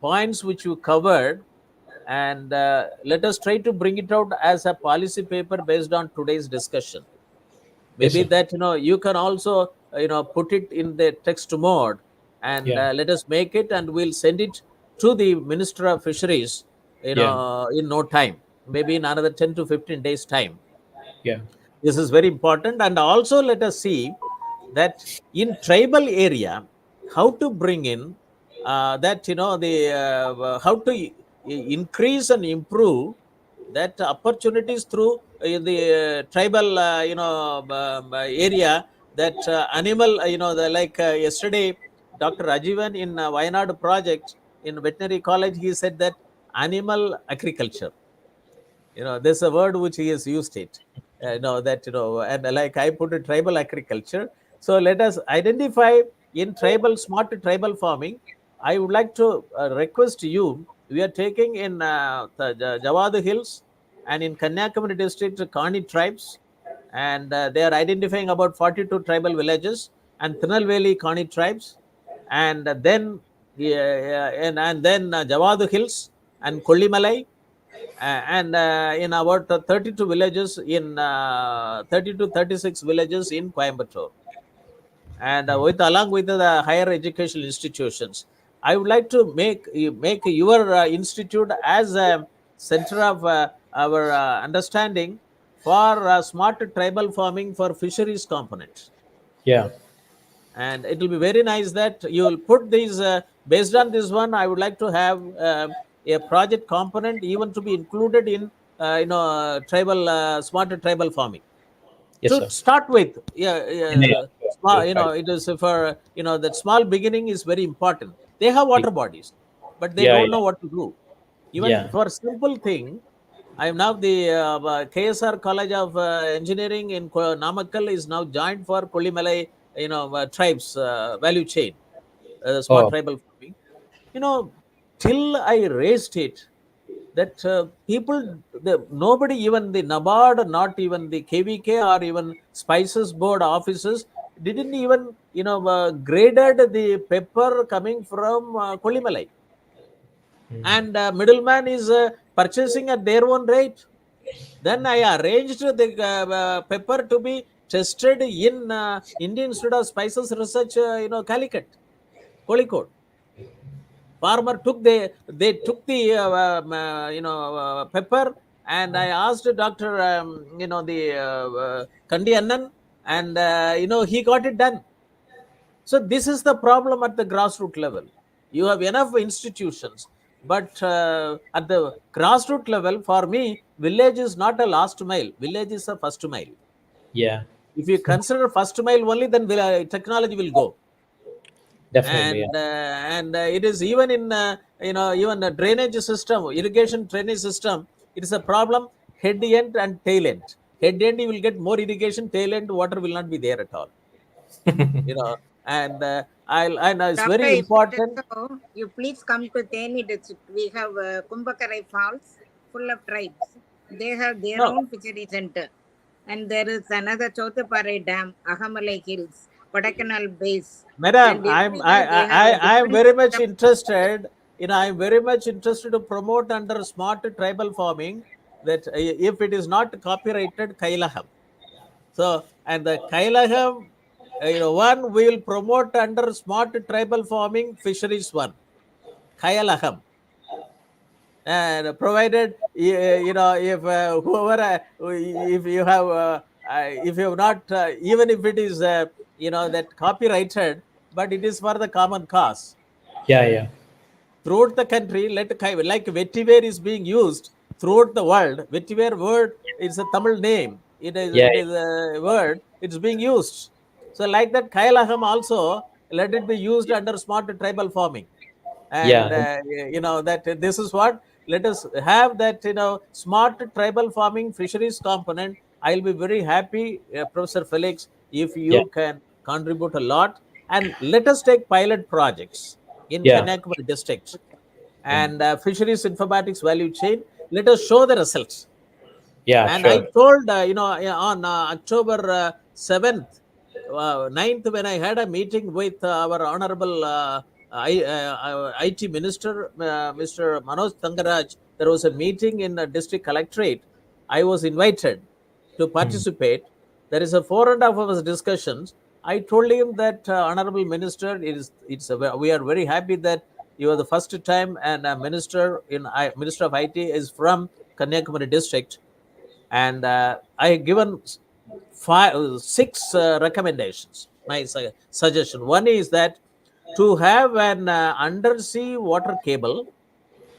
points which you covered, and let us try to bring it out as a policy paper based on today's discussion. Maybe that you can also put it in the text mode, and let us make it, and we'll send it to the Minister of Fisheries in no time, maybe in another 10 to 15 days time. This is very important. And also let us see that in tribal area, how to bring in that how to increase and improve that opportunities through the tribal area, that animal like yesterday Dr. Rajivan in Wayanad project in veterinary college, he said that animal agriculture, There's a word which he has used it. And like I put it, tribal agriculture. So let us identify in smart tribal farming. I would like to request you. We are taking in the Jawad Hills and in Kanyakumari district, Kani tribes, and they are identifying about 42 tribal villages and Tirunelveli Kani tribes, and then and then Jawad Hills and Kollimalai, and in about 32 villages in 30 to 36 villages in Coimbatore, and with along with the higher educational institutions. I would like to make your institute as a center of our understanding for smart tribal farming for fisheries component. Yeah. And it will be very nice that you will put these based on this one. I would like to have a project component even to be included in tribal smart tribal farming Yes, to sir. start with. Enayam. Small, Right. it is for that small beginning is very important. They have water bodies, but they Yeah, don't know yeah, what to do. Even yeah. for simple thing, I am now the KSR College of Engineering in Namakkal is now joined for Kollimalai, tribes value chain, smart Oh, tribal farming. Till I raised it, that nobody, even the NABARD, not even the KVK or even Spices Board offices, didn't even graded the pepper coming from Kollimalai, and middleman is purchasing at their own rate. Then I arranged the pepper to be tested in Indian Institute of Spices Research, Calicut, Kozhikode. Farmer they took the pepper, and I asked Doctor the Kandi Annan, and he got it done. So this is the problem at the grassroots level. You have enough institutions, but at the grassroots level, for me, village is not a last mile. Village is a first mile. yeah. If you consider first mile only, then technology will go. Definitely. Yeah. And it is even in even a drainage system, irrigation drainage system. It is a problem. Head end and tail end. Head end you will get more irrigation. Tail end water will not be there at all. you know and it's Doctor, very if it is important. so, you please come to Theni district. We have Kumbakarai Falls, full of tribes. They have their No, own fishery center. And there is another Chotuparai Dam, Ahamalai Hills, Kodaikanal Base. madam, And everywhere they have a I am different very set much of. interested. I am very much interested to promote under smart tribal farming that if it is not copyrighted, Kailaham. So, and the Kailaham, one we will promote under smart tribal farming fisheries one, Kailaham. And provided if whoever if you have if you have not even if it is that copyrighted, but it is for the common cause Yeah, yeah. throughout the country. Like vetiver is being used throughout the world. Vetiver word is a Tamil name. Yeah, It is a word, it's being used. So like that, Kailaham also, let it be used under smart tribal farming. And yeah. that this is what, let us have that smart tribal farming fisheries component. I'll be very happy, Professor Felix, if Yeah, you can contribute a lot, and let us take pilot projects in yeah, Kanyakumari district yeah. and fisheries informatics value chain. Let us show the results. Yeah, And I sure. told, on October 7th, 9th, when I had a meeting with our Honorable IT Minister, Mr. Manoj Tangaraj, there was a meeting in the district collectorate. I was invited to participate. There is a 4.5 hours discussions. I told him that, Honorable Minister, we are very happy that you are the first time, and Minister of IT is from Kanyakumari district, and I given six recommendations. My suggestion. One is that to have an undersea water cable,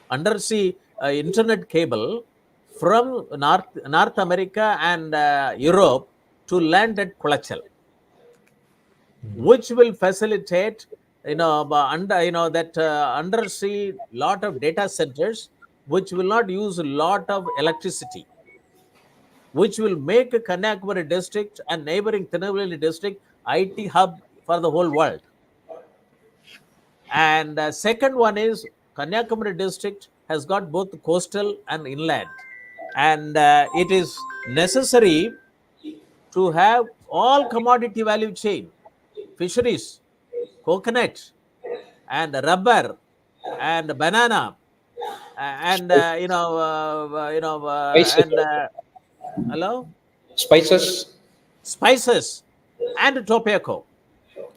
undersea internet cable from North America and Europe to land at Kulachal, which will facilitate, under that undersea lot of data centers, which will not use a lot of electricity, which will make a Kanyakumari district and neighboring Tirunelveli district IT hub for the whole world. And second one is Kanyakumari district has got both coastal and inland, and it is necessary to have all commodity value chain, fisheries, coconut, and rubber, and banana, and Spices. hello, Spices. spices, and tobacco.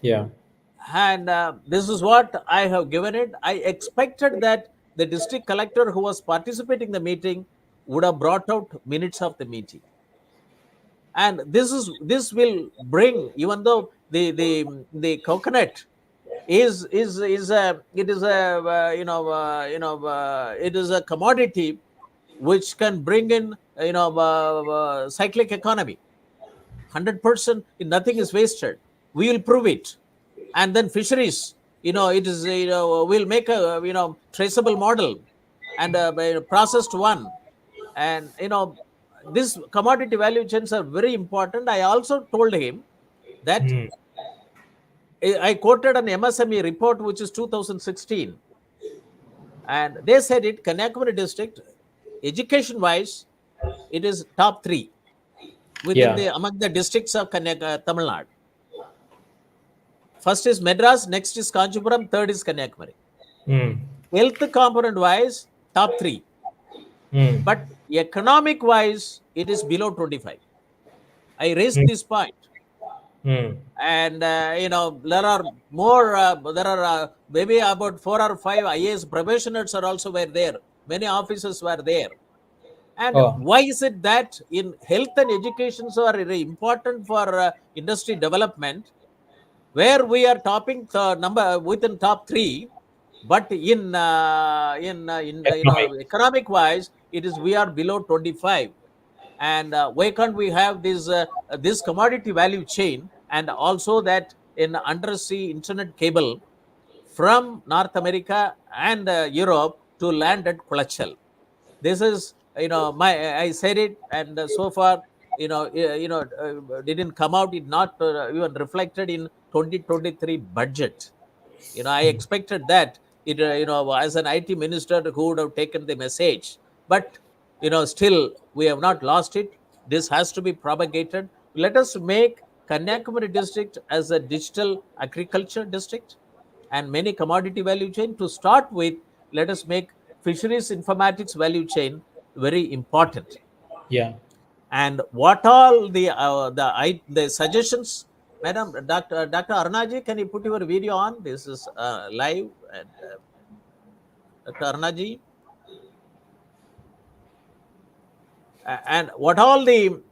Yeah. And this is what I have given it. I expected that the district collector who was participating in the meeting would have brought out minutes of the meeting. And this will bring, even though the coconut is a it is a it is a commodity which can bring in cyclic economy. 100%, nothing is wasted. We will prove it. And then fisheries, it is, we'll make a, traceable model and processed one. And, this commodity value chains are very important. I also told him that I quoted an MSME report, which is 2016. And they said it, Kanyakumari district, education-wise, it is top 3 within among the districts of Tamilnadu. First is Madras, next is Kanchipuram, third is Kanyakumari. Health component-wise, top 3. But economic-wise, it is below 25. I raised this point. And, there are more, there are maybe about 4 or 5 IAS probationers are also were there. Many officers were there. And why is it that in health and education are very important for industry development, where we are topping the number within top 3, but in economic wise, it is we are below 25. And why can't we have this commodity value chain, and also that in undersea internet cable from North America and Europe to land at Kulachal? This is, I said it, and so far, didn't come out. It not even reflected in 2023 budget. I expected that it, as an IT minister who would have taken the message, but still we have not lost it. This has to be propagated. Let us make Kanyakumari district as a digital agriculture district and many commodity value chain. To start with, let us make fisheries informatics value chain very important. Yeah. And what all the suggestions, Madam Dr. Arunaji, can you put your video on? This is live. And, Dr. Arunaji. And what all the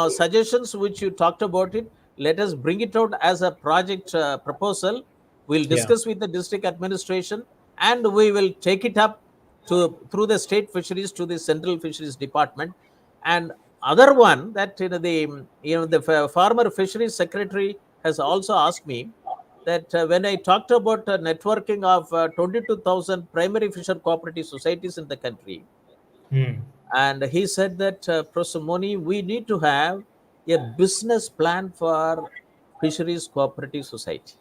suggestions which you talked about it, let us bring it out as a project proposal. We'll discuss with the district administration, and we will take it up through the state fisheries to the central fisheries department. And other one that the former fisheries secretary has also asked me that when I talked about networking of 22,000 primary fisher cooperative societies in the country, and he said that Professor Moni, we need to have a business plan for fisheries cooperative society.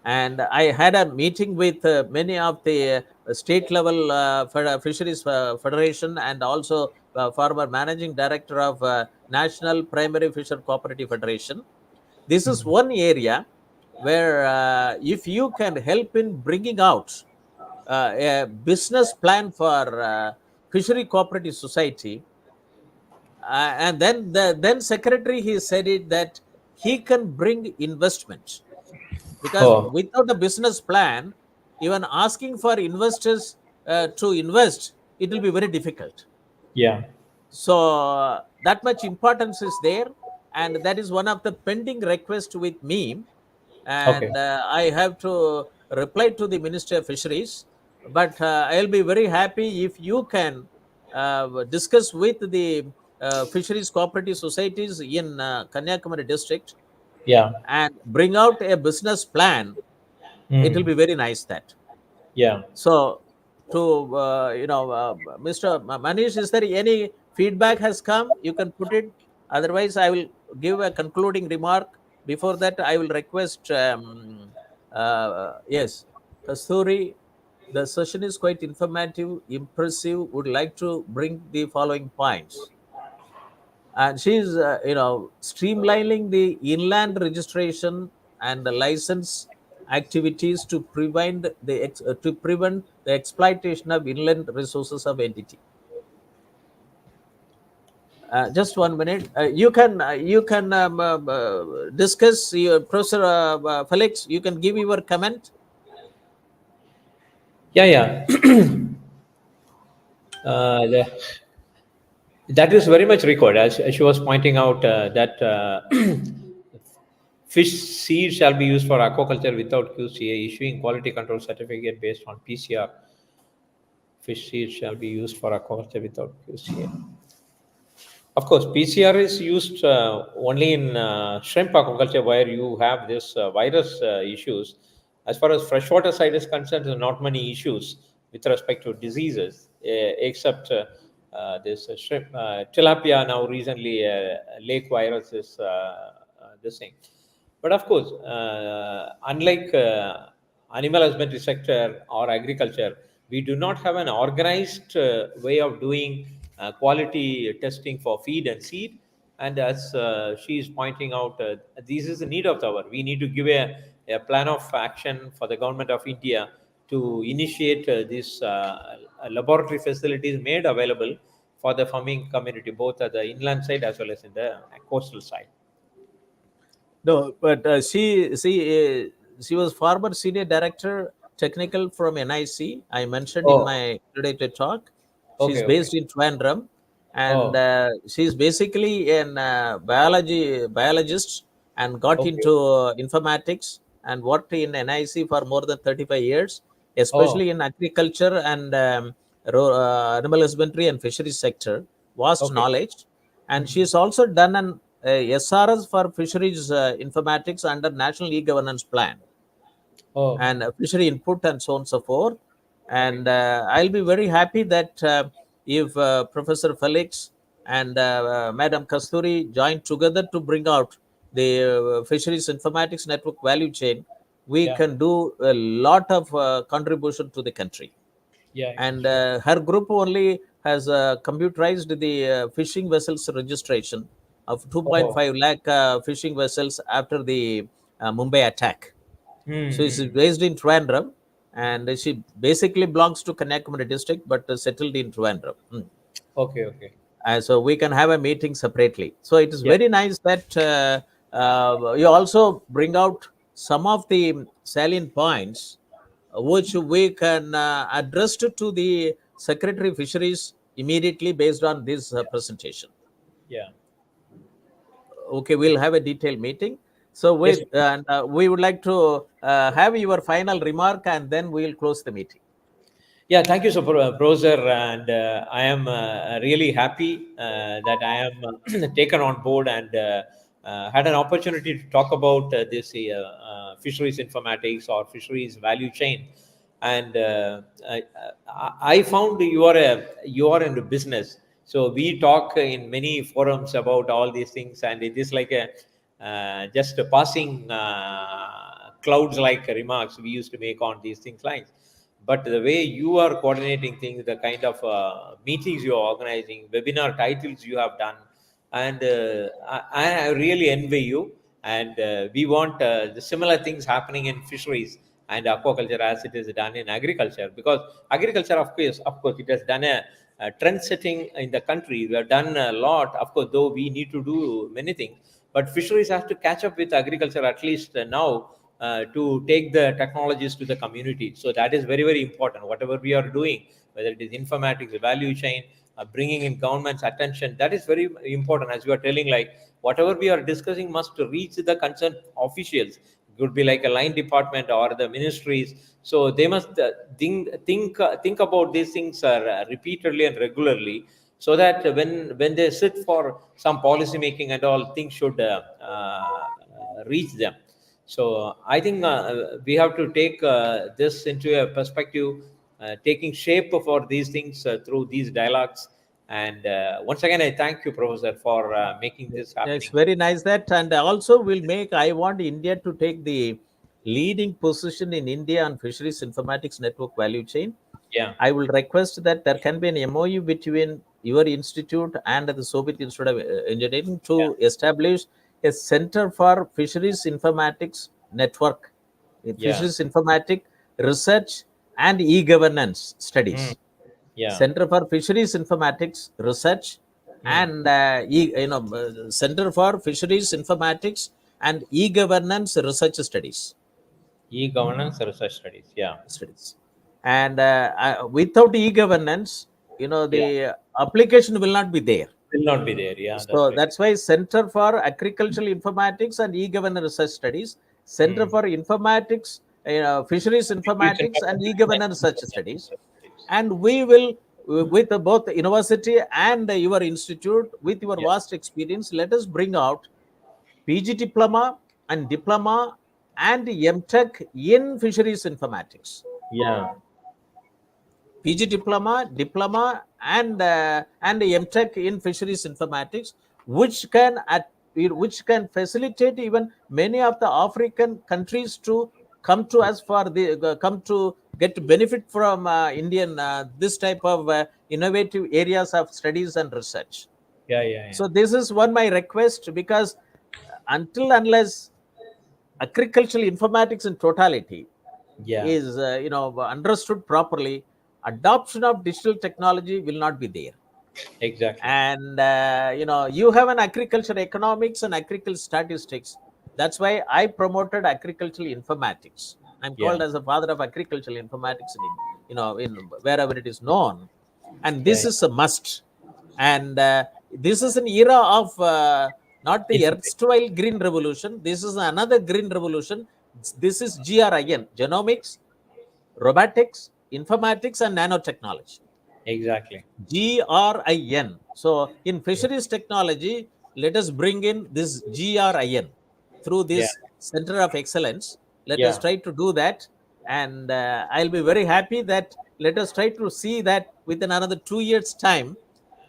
And I had a meeting with many of the state level fisheries federation, and also former managing director of National Primary Fisher Cooperative Federation. This is one area where if you can help in bringing out a business plan for fishery cooperative society, and then secretary, he said it that he can bring investment, because without a business plan, even asking for investors to invest, it will be very difficult. Yeah. So that much importance is there, and that is one of the pending requests with me. And I have to reply to the Ministry of Fisheries, but I'll be very happy if you can discuss with the fisheries cooperative societies in Kanyakumari district, and bring out a business plan. It will be very nice that. Yeah. So Mr. Manish, is there any feedback has come? You can put it. Otherwise, I will give a concluding remark. Before that, I will request, yes, Kasturi, the session is quite informative, impressive. Would like to bring the following points. And she's, streamlining the inland registration and the license activities to prevent the exploitation of inland resources of entity. Just 1 minute. You can discuss your Professor Felix. You can give your comment. Yeah. That is very much required, as she was pointing out that fish seed shall be used for aquaculture without QCA, issuing quality control certificate based on PCR. Fish seed shall be used for aquaculture without QCA. Of course, PCR is used only in shrimp aquaculture where you have this virus issues. As far as freshwater side is concerned, there are not many issues with respect to diseases, except this shrimp, tilapia now recently, lake virus is this thing. But of course, unlike animal husbandry sector or agriculture, we do not have an organized way of doing quality testing for feed and seed. And as she is pointing out, this is the need of the hour. We need to give a plan of action for the government of India to initiate these laboratory facilities made available for the farming community, both at the inland side as well as in the coastal side. No, but she was former senior director technical from NIC. I mentioned in my Predator talk. She's Okay. based in Trivandrum, and Oh, she's basically an biologist and got okay. into informatics and worked in NIC for more than 35 years, Oh, especially in agriculture and animal husbandry and fisheries sector. Vast okay. knowledge, and Mhm. she's also done an SRS for fisheries informatics under National E-Governance Plan Oh, and fishery input and so on and so forth. okay. And I'll be very happy that if Professor Felix and Madam Kasturi join together to bring out the fisheries informatics network value chain, we Yeah. can do a lot of contribution to the country. Yeah. And Sure. her group only has computerized the fishing vessels registration of Oh. 2.5 lakh fishing vessels after the Mumbai attack. So she's Mm-hmm. based in Trivandrum, and she basically belongs to Kanyakumari district, but settled in Trivandrum. Okay. Okay. So we can have a meeting separately. So it is Yeah. very nice that you also bring out some of the salient points which we can address to the Secretary Fisheries immediately based on this presentation. Yeah. Okay, we'll have a detailed meeting. So Yes. we would like to have your final remark, and then we'll close the meeting. Yeah, thank you, so Professor, and I am really happy that I am taken on board and had an opportunity to talk about this fisheries informatics or fisheries value chain. And I found you are in the business, so we talk in many forums about all these things, and it is like a just a passing clouds like remarks we used to make on these things lines. But the way you are coordinating things, the kind of meetings you are organizing, webinar titles you have done, and I really envy you. And we want the similar things happening in fisheries and aquaculture as it is done in agriculture, because agriculture, of course, it has done a trend setting in the country. We have done a lot, of course, though we need to do many things, but fisheries has to catch up with agriculture at least now, to take the technologies to the community. So that is very, very important. Whatever we are doing, whether it is informatics, the value chain, bringing in government's attention, that is very important. As you are telling, like whatever we are discussing must reach the concerned officials. It could be like a line department or the ministries. So they must think about these things repeatedly and regularly, so that when they sit for some policy making and all, things should reach them. So I think we have to take this into a perspective. taking shape for these things through these dialogues. And once again, I thank you, Professor, for making this It's happening. very nice that, and also I want India to take the leading position in India on fisheries informatics network value chain. Yeah, I will request that there can be an MOU between your institute and the Shobhit Institute of Engineering to establish a Center for Fisheries Informatics Network, Fisheries Informatic Research and E-Governance Studies. yeah, Center for Fisheries Informatics Research and Center for Fisheries Informatics and E-Governance Research Studies. e-governance research studies. Yeah, Studies. And without e-governance, the application will not be there. will not be there. Yeah, that's So right. that's why Center for Agricultural Informatics and E-Governance Research Studies, Center for Informatics, Fisheries Informatics and E-Governance Research Studies, and we will, with both the university and your institute, with your vast experience, let us bring out PG diploma and diploma and MTech in Fisheries Informatics. Yeah, PG diploma, and MTech in Fisheries Informatics, which can facilitate even many of the African countries to come to us for come to get benefit from Indian this type of innovative areas of studies and research. yeah. So this is one my request, because unless agricultural informatics in totality Yeah, is understood properly, adoption of digital technology will not be there. exactly. And you have an agriculture economics and agriculture statistics. That's why I promoted agricultural informatics. I'm Yeah, called as a father of agricultural informatics in wherever it is known, and this yeah. is a must. And this is an era of not the Information. erstwhile green revolution. This is another green revolution. This is GRIN: genomics, robotics, informatics, and nanotechnology. Exactly. GRIN. So in fisheries technology, let us bring in this GRIN through Yeah, this Center of Excellence. Let us yeah, try to do that. And I'll be very happy that let us try to see that within another 2 years' time,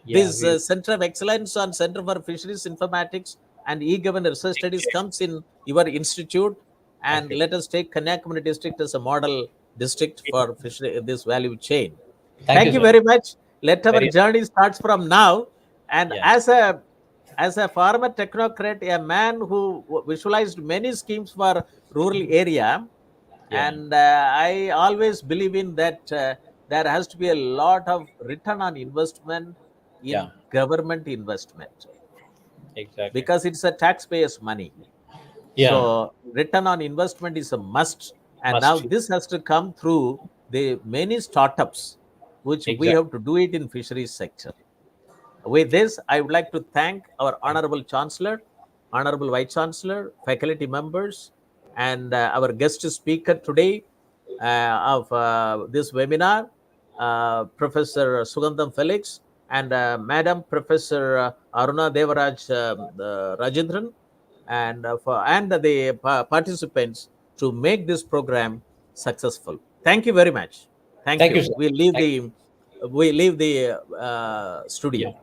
yeah. this We Center of Excellence on Center for Fisheries Informatics and E-Governance Research Studies comes in your institute, and thank you. let us take Kanyakumari district as a model district for fishery, this value chain. Thank you, Thank you sir. very much. Let our Very journey starts from now. And yeah, as a former technocrat, a man who visualized many schemes for rural area, yeah, and I always believe in that there has to be a lot of return on investment yeah. in government investment, Exactly. because it's a taxpayers' money. Yeah, So return on investment is a must, and now must. this has to come through the many startups, which we Exactly. have to do it in fisheries sector. With this, I would like to thank our Honorable Chancellor, Honorable Vice-Chancellor, faculty members, and our guest speaker today of this webinar, Professor Sugantham Felix, and Madam Professor Aruna Devaraj Rajendran, and the participants to make this program successful. Thank you very much. Thank Thank you, you. sir. We leave Thank the studio. you. Yeah.